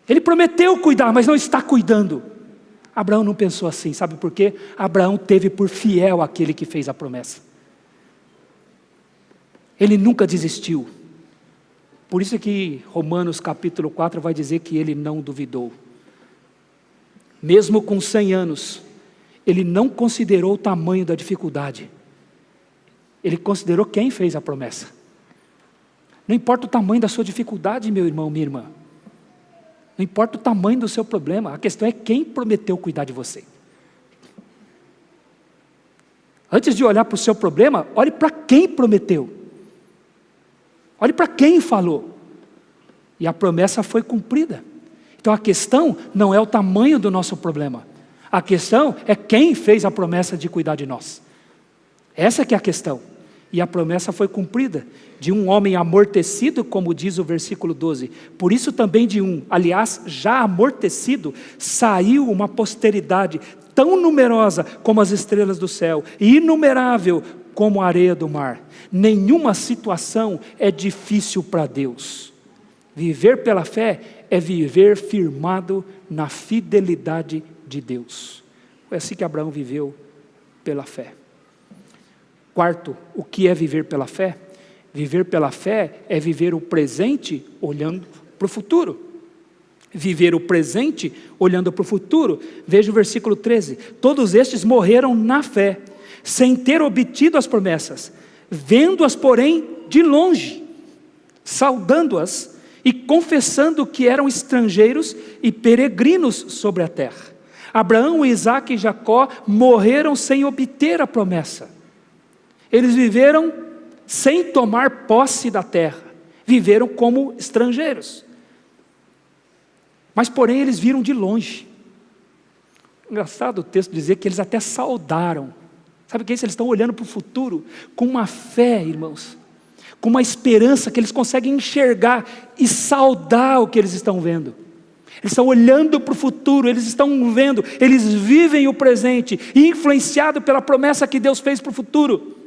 A: Ele prometeu cuidar, mas não está cuidando. Abraão não pensou assim, sabe por quê? Abraão teve por fiel aquele que fez a promessa. Ele nunca desistiu. Por isso que Romanos capítulo 4 vai dizer que ele não duvidou. Mesmo com 100 anos, ele não considerou o tamanho da dificuldade. Ele considerou quem fez a promessa. Não importa o tamanho da sua dificuldade, meu irmão, minha irmã. Não importa o tamanho do seu problema. A questão é quem prometeu cuidar de você. Antes de olhar para o seu problema, olhe para quem prometeu. Olhe para quem falou. E a promessa foi cumprida. Então a questão não é o tamanho do nosso problema. A questão é quem fez a promessa de cuidar de nós. Essa que é a questão. E a promessa foi cumprida. De um homem amortecido, como diz o versículo 12. Por isso também de um, aliás, já amortecido, saiu uma posteridade tão numerosa como as estrelas do céu, e inumerável como a areia do mar. Nenhuma situação é difícil para Deus. Viver pela fé é viver firmado na fidelidade de Deus. Foi assim que Abraão viveu pela fé. Quarto, o que é viver pela fé? Viver pela fé é viver o presente olhando para o futuro. Viver o presente olhando para o futuro. Veja o versículo 13. Todos estes morreram na fé, sem ter obtido as promessas, vendo-as, porém, de longe, saudando-as e confessando que eram estrangeiros e peregrinos sobre a terra. Abraão, Isaque e Jacó morreram sem obter a promessa. Eles viveram sem tomar posse da terra, viveram como estrangeiros. Mas porém eles viram de longe. Engraçado o texto dizer que eles até saudaram. Sabe o que é isso? Eles estão olhando para o futuro com uma fé, irmãos, com uma esperança que eles conseguem enxergar e saudar o que eles estão vendo. Eles estão olhando para o futuro, eles estão vendo, eles vivem o presente, influenciado pela promessa que Deus fez para o futuro.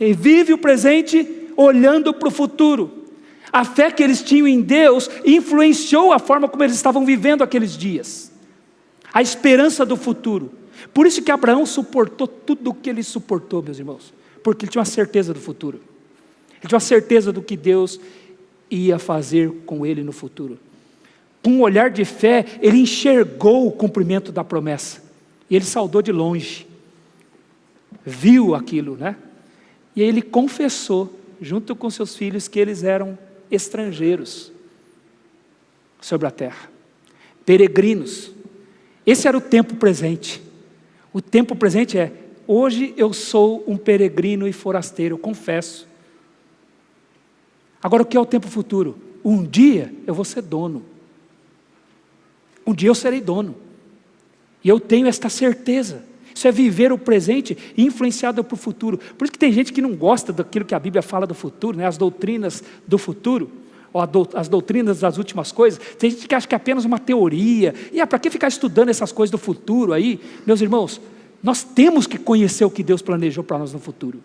A: E vive o presente olhando para o futuro. A fé que eles tinham em Deus influenciou a forma como eles estavam vivendo aqueles dias. A esperança do futuro. Por isso que Abraão suportou tudo o que ele suportou, meus irmãos. Porque ele tinha uma certeza do futuro. Ele tinha uma certeza do que Deus ia fazer com ele no futuro. Com um olhar de fé, ele enxergou o cumprimento da promessa. E ele saudou de longe. Viu aquilo, né? E aí ele confessou, junto com seus filhos, que eles eram estrangeiros sobre a terra, peregrinos. Esse era o tempo presente. O tempo presente é: hoje eu sou um peregrino e forasteiro, eu confesso. Agora o que é o tempo futuro? Um dia eu vou ser dono. Um dia eu serei dono. E eu tenho esta certeza. Isso é viver o presente influenciado para o futuro. Por isso que tem gente que não gosta daquilo que a Bíblia fala do futuro, né? As doutrinas do futuro, ou as doutrinas das últimas coisas. Tem gente que acha que é apenas uma teoria. E para que ficar estudando essas coisas do futuro aí? Meus irmãos, nós temos que conhecer o que Deus planejou para nós no futuro.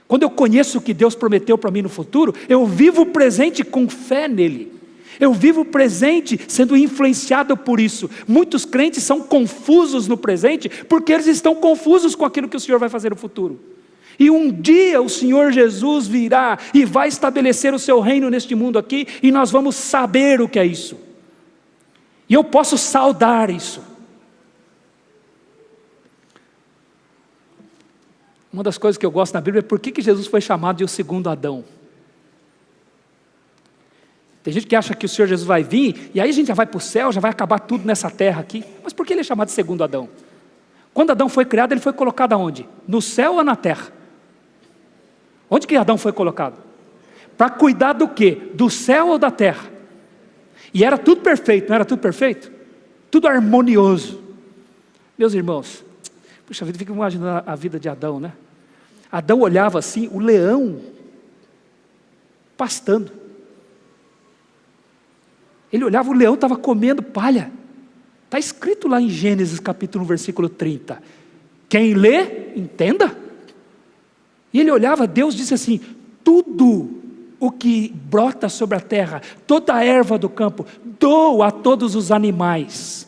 A: Quando eu conheço o que Deus prometeu para mim no futuro, eu vivo o presente com fé nele. Eu vivo o presente sendo influenciado por isso. Muitos crentes são confusos no presente porque eles estão confusos com aquilo que o Senhor vai fazer no futuro. E um dia o Senhor Jesus virá e vai estabelecer o seu reino neste mundo aqui, e nós vamos saber o que é isso. E eu posso saudar isso. Uma das coisas que eu gosto na Bíblia é por que Jesus foi chamado de o segundo Adão. Tem gente que acha que o Senhor Jesus vai vir, e aí a gente já vai para o céu, já vai acabar tudo nessa terra aqui. Mas por que ele é chamado de segundo Adão? Quando Adão foi criado, ele foi colocado aonde? No céu ou na terra? Onde que Adão foi colocado? Para cuidar do quê? Do céu ou da terra? E era tudo perfeito, não era tudo perfeito? Tudo harmonioso. Meus irmãos, puxa vida, fica imaginando a vida de Adão, né? Adão olhava assim, o leão pastando. Ele olhava, o leão estava comendo palha. Está escrito lá em Gênesis capítulo 1, versículo 30. Quem lê, entenda. E ele olhava, Deus disse assim: tudo o que brota sobre a terra, toda a erva do campo, dou a todos os animais.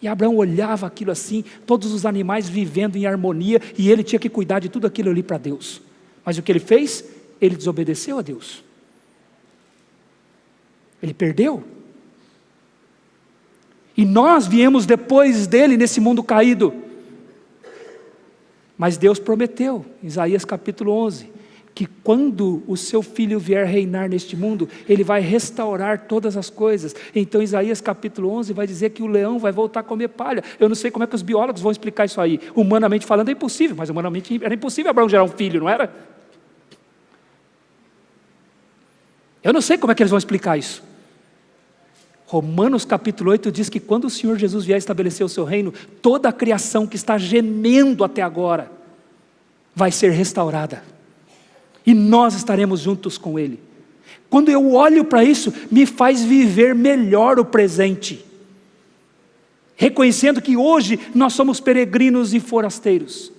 A: E Abraão olhava aquilo assim, todos os animais vivendo em harmonia, e ele tinha que cuidar de tudo aquilo ali para Deus. Mas o que ele fez? Ele desobedeceu a Deus. Ele perdeu. E nós viemos depois dele nesse mundo caído. Mas Deus prometeu, Isaías capítulo 11, que quando o seu filho vier reinar neste mundo, ele vai restaurar todas as coisas. Então Isaías capítulo 11 vai dizer que o leão vai voltar a comer palha. Eu não sei como é que os biólogos vão explicar isso aí. Humanamente falando é impossível, mas humanamente era impossível Abraão gerar um filho, não era? Eu não sei como é que eles vão explicar isso. Romanos capítulo 8 diz que quando o Senhor Jesus vier estabelecer o seu reino, toda a criação que está gemendo até agora, vai ser restaurada. E nós estaremos juntos com Ele. Quando eu olho para isso, me faz viver melhor o presente. Reconhecendo que hoje nós somos peregrinos e forasteiros.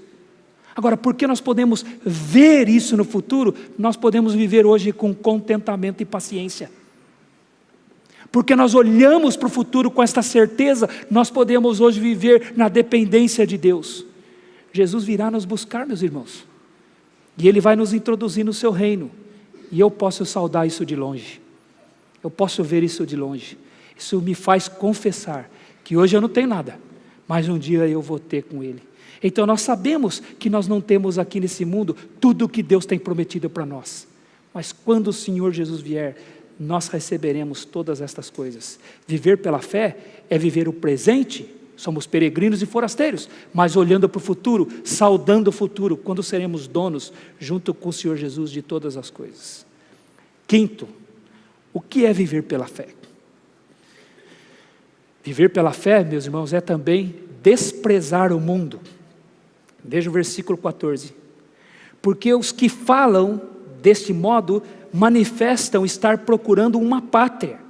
A: Agora, porque nós podemos ver isso no futuro, nós podemos viver hoje com contentamento e paciência. Porque nós olhamos para o futuro com esta certeza, nós podemos hoje viver na dependência de Deus. Jesus virá nos buscar, meus irmãos. E Ele vai nos introduzir no seu reino. E eu posso saudar isso de longe. Eu posso ver isso de longe. Isso me faz confessar que hoje eu não tenho nada, mas um dia eu vou ter com Ele. Então nós sabemos que nós não temos aqui nesse mundo tudo o que Deus tem prometido para nós. Mas quando o Senhor Jesus vier, nós receberemos todas estas coisas. Viver pela fé é viver o presente. Somos peregrinos e forasteiros, mas olhando para o futuro, saudando o futuro, quando seremos donos, junto com o Senhor Jesus, de todas as coisas. Quinto, o que é viver pela fé? Viver pela fé, meus irmãos, é também desprezar o mundo. Veja o versículo 14. Porque os que falam deste modo, manifestam estar procurando uma pátria.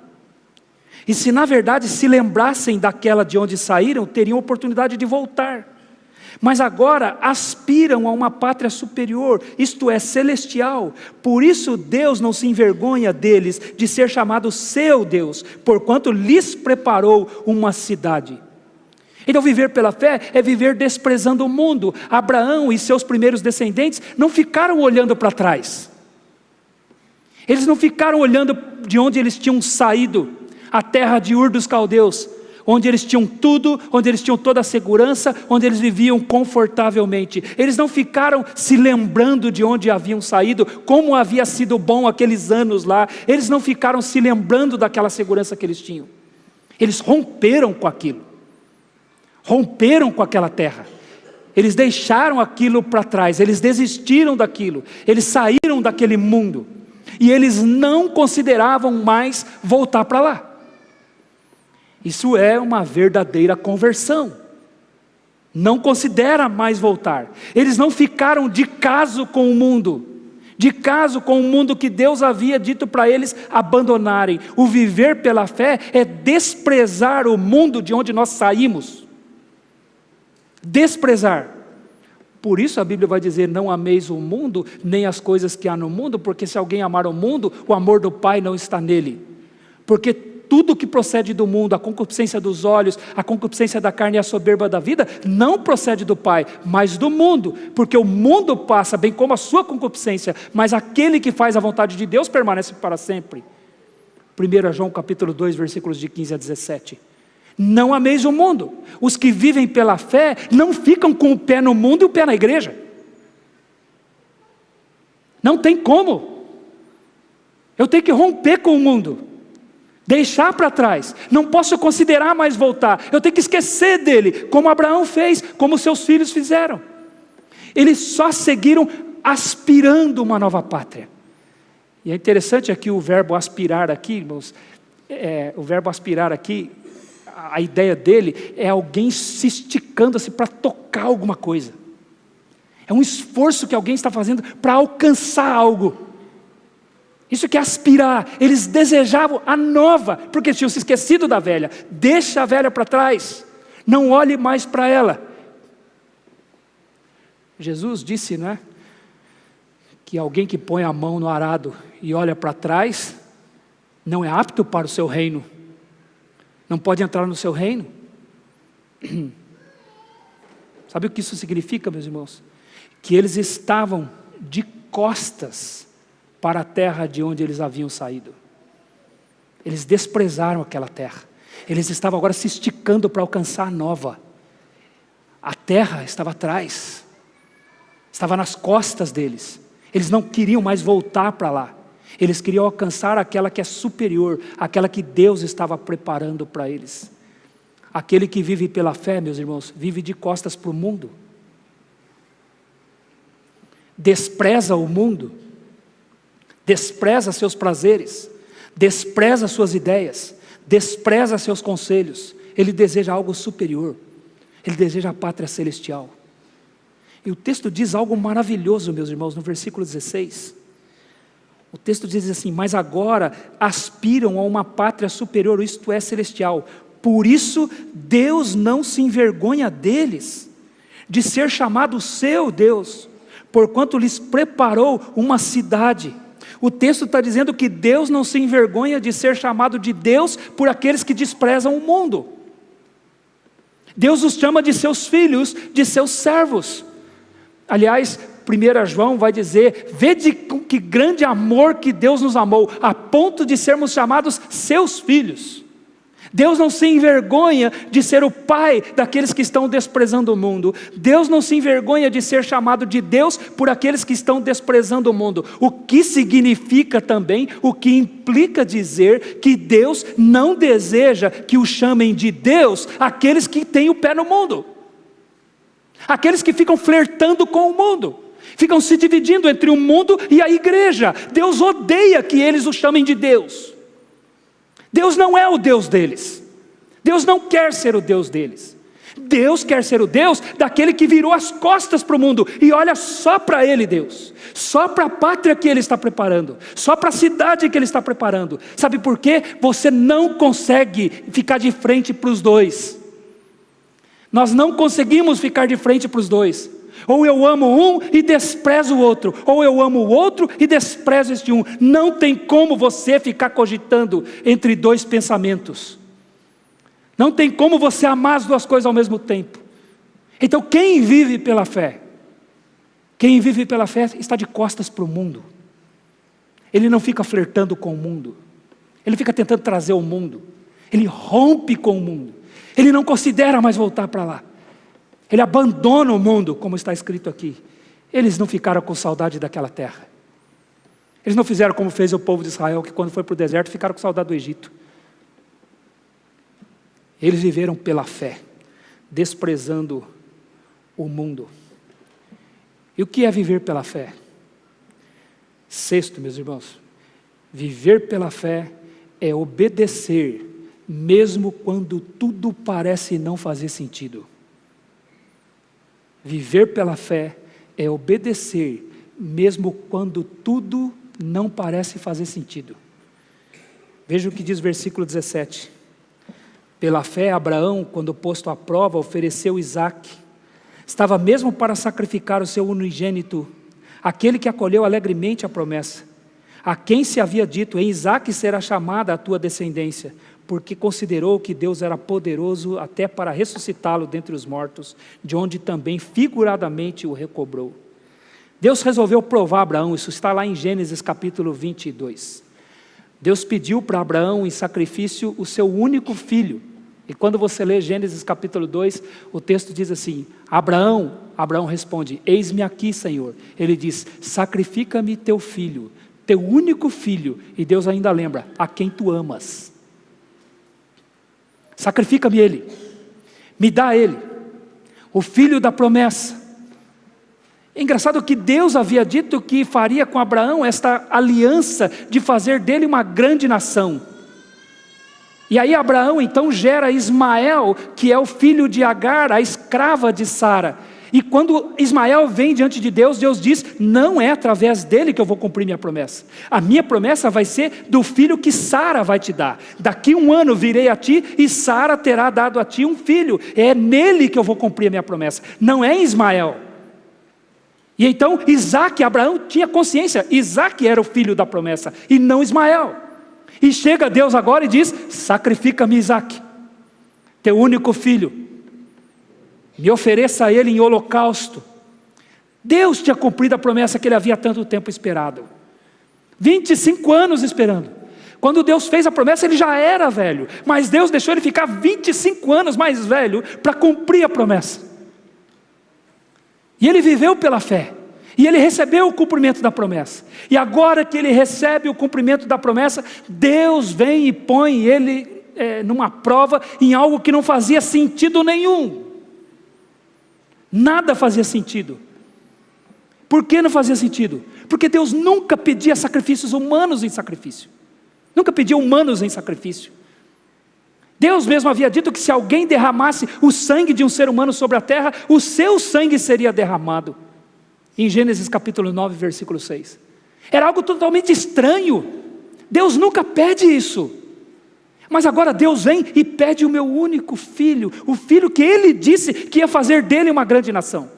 A: E se na verdade se lembrassem daquela de onde saíram, teriam oportunidade de voltar. Mas agora aspiram a uma pátria superior, isto é, celestial. Por isso Deus não se envergonha deles de ser chamado seu Deus, porquanto lhes preparou uma cidade. Então viver pela fé é viver desprezando o mundo. Abraão e seus primeiros descendentes não ficaram olhando para trás. Eles não ficaram olhando de onde eles tinham saído, a terra de Ur dos Caldeus, onde eles tinham tudo, onde eles tinham toda a segurança, onde eles viviam confortavelmente. Eles não ficaram se lembrando de onde haviam saído, como havia sido bom aqueles anos lá. Eles não ficaram se lembrando daquela segurança que eles tinham. Eles romperam com aquilo. Romperam com aquela terra. Eles deixaram aquilo para trás, eles desistiram daquilo, eles saíram daquele mundo. E eles não consideravam mais voltar para lá. Isso é uma verdadeira conversão. Não considera mais voltar. Eles não ficaram de caso com o mundo. De caso com o mundo que Deus havia dito para eles abandonarem. O viver pela fé é desprezar o mundo de onde nós saímos. Desprezar. Por isso a Bíblia vai dizer, não ameis o mundo, nem as coisas que há no mundo, porque se alguém amar o mundo, o amor do Pai não está nele. Porque tudo que procede do mundo, a concupiscência dos olhos, a concupiscência da carne e a soberba da vida, não procede do Pai, mas do mundo. Porque o mundo passa, bem como a sua concupiscência, mas aquele que faz a vontade de Deus permanece para sempre. 1 João capítulo 2, versículos de 15 a 17. Não ameis o mundo. Os que vivem pela fé não ficam com o pé no mundo e o pé na igreja. Não tem como. Eu tenho que romper com o mundo, deixar para trás. Não posso considerar mais voltar. Eu tenho que esquecer dele, como Abraão fez, como seus filhos fizeram. Eles só seguiram aspirando uma nova pátria. E é interessante aqui o verbo aspirar aqui, irmãos. O verbo aspirar aqui, a ideia dele é alguém se esticando-se para tocar alguma coisa. É um esforço que alguém está fazendo para alcançar algo. Isso que é aspirar. Eles desejavam a nova, porque tinham se esquecido da velha. Deixa a velha para trás. Não olhe mais para ela. Jesus disse, né? que alguém que põe a mão no arado e olha para trás, não é apto para o seu reino, não pode entrar no seu reino. Sabe o que isso significa, meus irmãos? Que eles estavam de costas para a terra de onde eles haviam saído. Eles desprezaram aquela terra. Eles estavam agora se esticando para alcançar a nova. A terra estava atrás, estava nas costas deles. Eles não queriam mais voltar para lá. Eles queriam alcançar aquela que é superior, aquela que Deus estava preparando para eles. Aquele que vive pela fé, meus irmãos, vive de costas para o mundo. Despreza o mundo, despreza seus prazeres, despreza suas ideias, despreza seus conselhos. Ele deseja algo superior, ele deseja a pátria celestial. E o texto diz algo maravilhoso, meus irmãos, no versículo 16. O texto diz assim: mas agora aspiram a uma pátria superior, isto é, celestial. Por isso Deus não se envergonha deles, de ser chamado seu Deus, porquanto lhes preparou uma cidade. O texto está dizendo que Deus não se envergonha de ser chamado de Deus por aqueles que desprezam o mundo. Deus os chama de seus filhos, de seus servos. Aliás, 1 João vai dizer: vede com que grande amor que Deus nos amou, a ponto de sermos chamados seus filhos. Deus não se envergonha de ser o pai daqueles que estão desprezando o mundo. Deus não se envergonha de ser chamado de Deus por aqueles que estão desprezando o mundo. O que significa também, o que implica dizer que Deus não deseja que o chamem de Deus aqueles que têm o pé no mundo. Aqueles que ficam flertando com o mundo, ficam se dividindo entre o mundo e a igreja. Deus odeia que eles o chamem de Deus. Deus não é o Deus deles. Deus não quer ser o Deus deles. Deus quer ser o Deus daquele que virou as costas para o mundo e olha só para Ele, Deus. Só para a pátria que Ele está preparando. Só para a cidade que Ele está preparando. Sabe por quê? Você não consegue ficar de frente para os dois. Nós não conseguimos ficar de frente para os dois. Ou eu amo um e desprezo o outro, ou eu amo o outro e desprezo este um. Não tem como você ficar cogitando entre dois pensamentos. Não tem como você amar as duas coisas ao mesmo tempo. Então quem vive pela fé? Quem vive pela fé está de costas para o mundo. Ele não fica flertando com o mundo. Ele fica tentando trazer o mundo. Ele rompe com o mundo. Ele não considera mais voltar para lá. Ele abandona o mundo, como está escrito aqui. Eles não ficaram com saudade daquela terra. Eles não fizeram como fez o povo de Israel, que quando foi para o deserto ficaram com saudade do Egito. Eles viveram pela fé, desprezando o mundo. E o que é viver pela fé? Sexto, meus irmãos, viver pela fé é obedecer, mesmo quando tudo parece não fazer sentido. Viver pela fé é obedecer, mesmo quando tudo não parece fazer sentido. Veja o que diz o versículo 17. Pela fé, Abraão, quando posto à prova, ofereceu Isaque. Estava mesmo para sacrificar o seu unigênito, aquele que acolheu alegremente a promessa, a quem se havia dito: em Isaque será chamada a tua descendência, porque considerou que Deus era poderoso até para ressuscitá-lo dentre os mortos, de onde também figuradamente o recobrou. Deus resolveu provar Abraão, isso está lá em Gênesis capítulo 22. Deus pediu para Abraão em sacrifício o seu único filho. E quando você lê Gênesis capítulo 2, o texto diz assim: Abraão responde: eis-me aqui, Senhor. Ele diz: sacrifica-me teu filho, teu único filho. E Deus ainda lembra: a quem tu amas. Sacrifica-me ele, me dá ele, o filho da promessa. É engraçado que Deus havia dito que faria com Abraão esta aliança de fazer dele uma grande nação. E aí Abraão então gera Ismael, que é o filho de Agar, a escrava de Sara. E quando Ismael vem diante de Deus, Deus diz: não é através dele que eu vou cumprir minha promessa. A minha promessa vai ser do filho que Sara vai te dar. Daqui 1 ano virei a ti e Sara terá dado a ti um filho. É nele que eu vou cumprir a minha promessa, não é em Ismael. E então Abraão tinha consciência, Isaque era o filho da promessa, e não Ismael. E chega Deus agora e diz: sacrifica-me Isaque, teu único filho, me ofereça a ele em holocausto. Deus tinha cumprido a promessa que ele havia tanto tempo esperado, 25 anos esperando. Quando Deus fez a promessa, ele já era velho, mas Deus deixou ele ficar 25 anos mais velho para cumprir a promessa. E ele viveu pela fé, e ele recebeu o cumprimento da promessa. E agora que ele recebe o cumprimento da promessa, Deus vem e põe ele numa prova, em algo que não fazia sentido nenhum. Nada fazia sentido. Por que não fazia sentido? Porque Deus nunca pedia sacrifícios humanos em sacrifício. Nunca pediu humanos em sacrifício. Deus mesmo havia dito que se alguém derramasse o sangue de um ser humano sobre a terra, o seu sangue seria derramado. Em Gênesis capítulo 9, versículo 6. Era algo totalmente estranho. Deus nunca pede isso. Mas agora Deus vem e pede o meu único filho, o filho que Ele disse que ia fazer dele uma grande nação.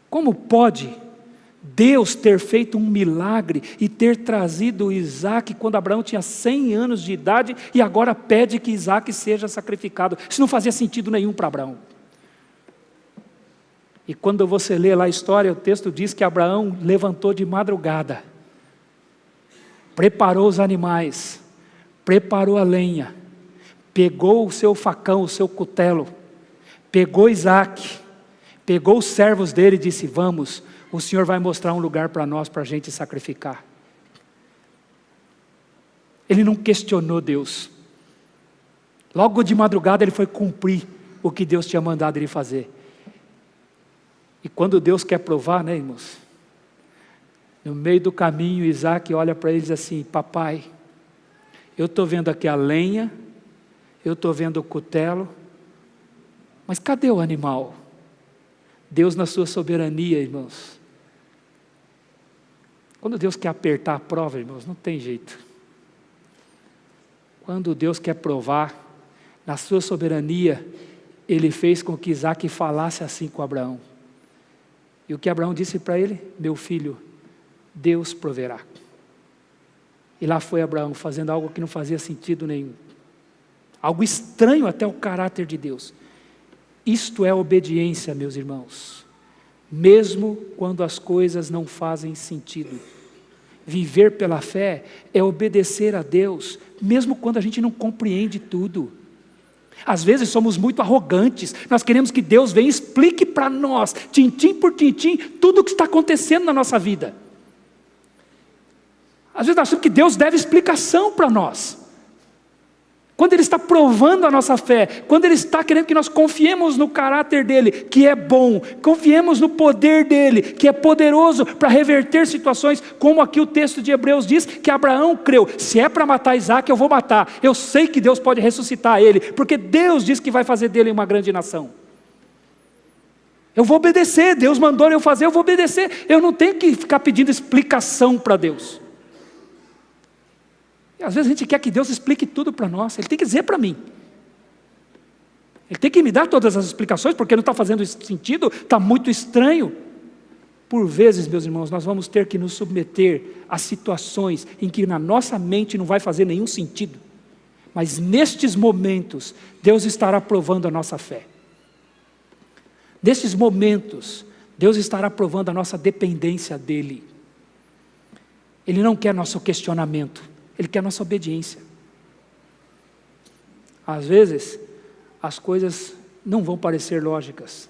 A: Como pode Deus ter feito um milagre e ter trazido Isaque quando Abraão tinha 100 anos de idade e agora pede que Isaque seja sacrificado? Isso não fazia sentido nenhum para Abraão. E quando você lê lá a história, o texto diz que Abraão levantou de madrugada, preparou os animais, preparou a lenha, pegou o seu facão, o seu cutelo, pegou Isaque, pegou os servos dele e disse: vamos, o Senhor vai mostrar um lugar para nós, para a gente sacrificar. Ele não questionou Deus. Logo de madrugada ele foi cumprir o que Deus tinha mandado ele fazer. E quando Deus quer provar, né, irmãos? No meio do caminho, Isaque olha para ele e diz assim: papai, eu estou vendo aqui a lenha, eu estou vendo o cutelo, mas cadê o animal? Deus, na sua soberania, irmãos, quando Deus quer apertar a prova, irmãos, não tem jeito. Quando Deus quer provar, na sua soberania, Ele fez com que Isaque falasse assim com Abraão. E o que Abraão disse para ele? Meu filho, Deus proverá. E lá foi Abraão fazendo algo que não fazia sentido nenhum. Algo estranho até o caráter de Deus. Isto é obediência, meus irmãos. Mesmo quando as coisas não fazem sentido. Viver pela fé é obedecer a Deus, mesmo quando a gente não compreende tudo. Às vezes somos muito arrogantes, nós queremos que Deus venha e explique para nós, tintim por tintim, tudo o que está acontecendo na nossa vida. Às vezes nós achamos que Deus deve explicação para nós. Quando Ele está provando a nossa fé, quando Ele está querendo que nós confiemos no caráter dEle, que é bom, confiemos no poder dEle, que é poderoso para reverter situações, como aqui o texto de Hebreus diz, que Abraão creu, se é para matar Isaque, eu vou matar, eu sei que Deus pode ressuscitar ele, porque Deus diz que vai fazer dele uma grande nação. Eu vou obedecer, Deus mandou eu fazer, eu vou obedecer, eu não tenho que ficar pedindo explicação para Deus. E às vezes a gente quer que Deus explique tudo para nós. Ele tem que dizer para mim. Ele tem que me dar todas as explicações, porque não está fazendo sentido, está muito estranho. Por vezes, meus irmãos, nós vamos ter que nos submeter a situações em que na nossa mente não vai fazer nenhum sentido. Mas nestes momentos, Deus estará provando a nossa fé. Nestes momentos, Deus estará provando a nossa dependência dEle. Ele não quer nosso questionamento. Ele quer a nossa obediência. Às vezes, as coisas não vão parecer lógicas.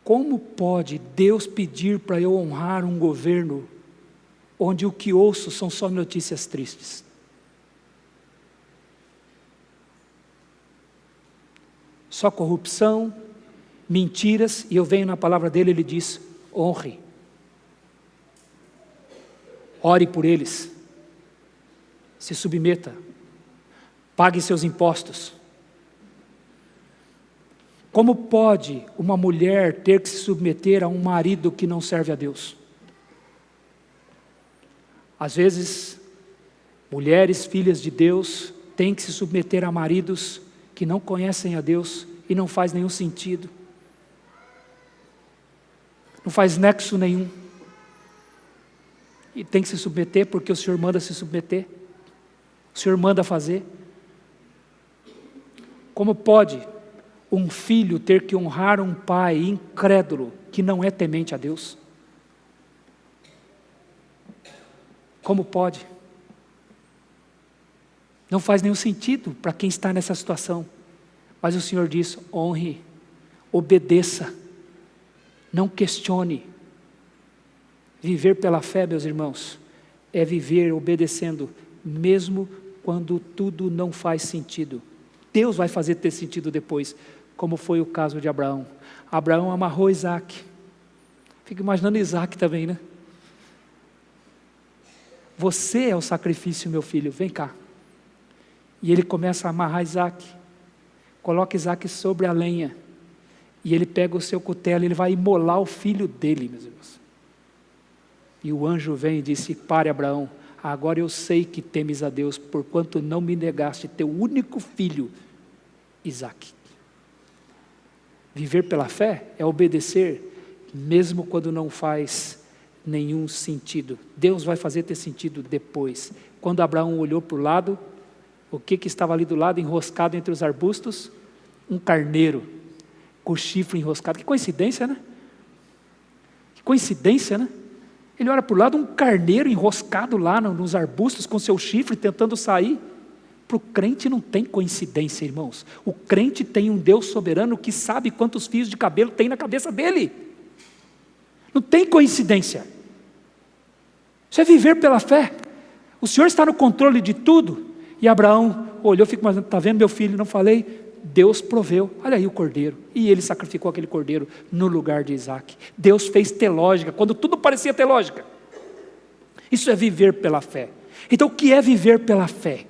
A: Como pode Deus pedir para eu honrar um governo onde o que ouço são só notícias tristes? Só corrupção, mentiras, e eu venho na palavra dele, ele diz: honre. Ore por eles, se submeta, pague seus impostos. Como pode uma mulher ter que se submeter a um marido que não serve a Deus? Às vezes, mulheres, filhas de Deus, têm que se submeter a maridos que não conhecem a Deus e não faz nenhum sentido. Não faz nexo nenhum. E tem que se submeter porque o Senhor manda se submeter. O Senhor manda fazer. Como pode um filho ter que honrar um pai incrédulo que não é temente a Deus? Como pode? Não faz nenhum sentido para quem está nessa situação. Mas o Senhor diz: honre, obedeça, não questione. Viver pela fé, meus irmãos, é viver obedecendo, mesmo quando tudo não faz sentido. Deus vai fazer ter sentido depois, como foi o caso de Abraão. Abraão amarrou Isaac. Fico imaginando Isaac também, né? Você é o sacrifício, meu filho, vem cá. E ele começa a amarrar Isaac. Coloca Isaac sobre a lenha. E ele pega o seu cutelo e ele vai imolar o filho dele, meus irmãos. E o anjo vem e disse: pare, Abraão, agora eu sei que temes a Deus, porquanto não me negaste teu único filho, Isaac. Viver pela fé é obedecer, mesmo quando não faz nenhum sentido. Deus vai fazer ter sentido depois. Quando Abraão olhou para o lado, o que estava ali do lado, enroscado entre os arbustos? Um carneiro, com o chifre enroscado. Que coincidência, né? Que coincidência, né? Ele olha para o lado, um carneiro enroscado lá nos arbustos, com seu chifre, tentando sair. Para o crente não tem coincidência, irmãos. O crente tem um Deus soberano que sabe quantos fios de cabelo tem na cabeça dele. Não tem coincidência. Isso é viver pela fé. O Senhor está no controle de tudo. E Abraão olhou e ficou: mas está vendo, meu filho, não falei? Deus proveu, olha aí o cordeiro. E ele sacrificou aquele cordeiro no lugar de Isaac. Deus fez ter lógica, quando tudo parecia ter lógica. Isso é viver pela fé. Então o que é viver pela fé?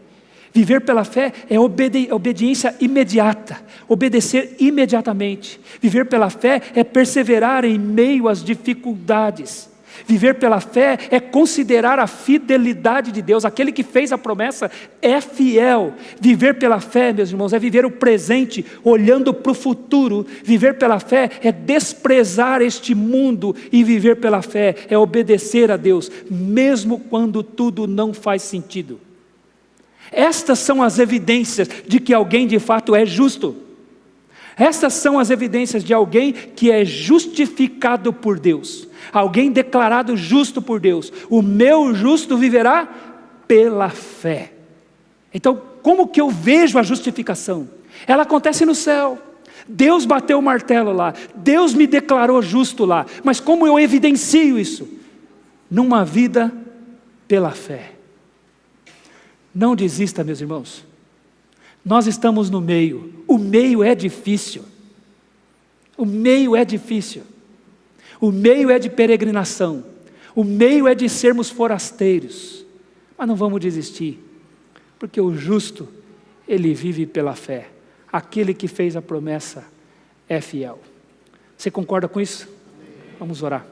A: Viver pela fé é obediência imediata, obedecer imediatamente. Viver pela fé é perseverar em meio às dificuldades. Viver pela fé é considerar a fidelidade de Deus. Aquele que fez a promessa é fiel. Viver pela fé, meus irmãos, é viver o presente olhando para o futuro. Viver pela fé é desprezar este mundo. E viver pela fé é obedecer a Deus, mesmo quando tudo não faz sentido. Estas são as evidências de que alguém de fato é justo. Estas são as evidências de alguém que é justificado por Deus. Alguém declarado justo por Deus. O meu justo viverá pela fé. Então, como que eu vejo a justificação? Ela acontece no céu. Deus bateu o martelo lá. Deus me declarou justo lá. Mas como eu evidencio isso? Numa vida pela fé. Não desista, meus irmãos. Nós estamos no meio. O meio é difícil. O meio é difícil. O meio é de peregrinação. O meio é de sermos forasteiros. Mas não vamos desistir. Porque o justo, ele vive pela fé. Aquele que fez a promessa é fiel. Você concorda com isso? Vamos orar.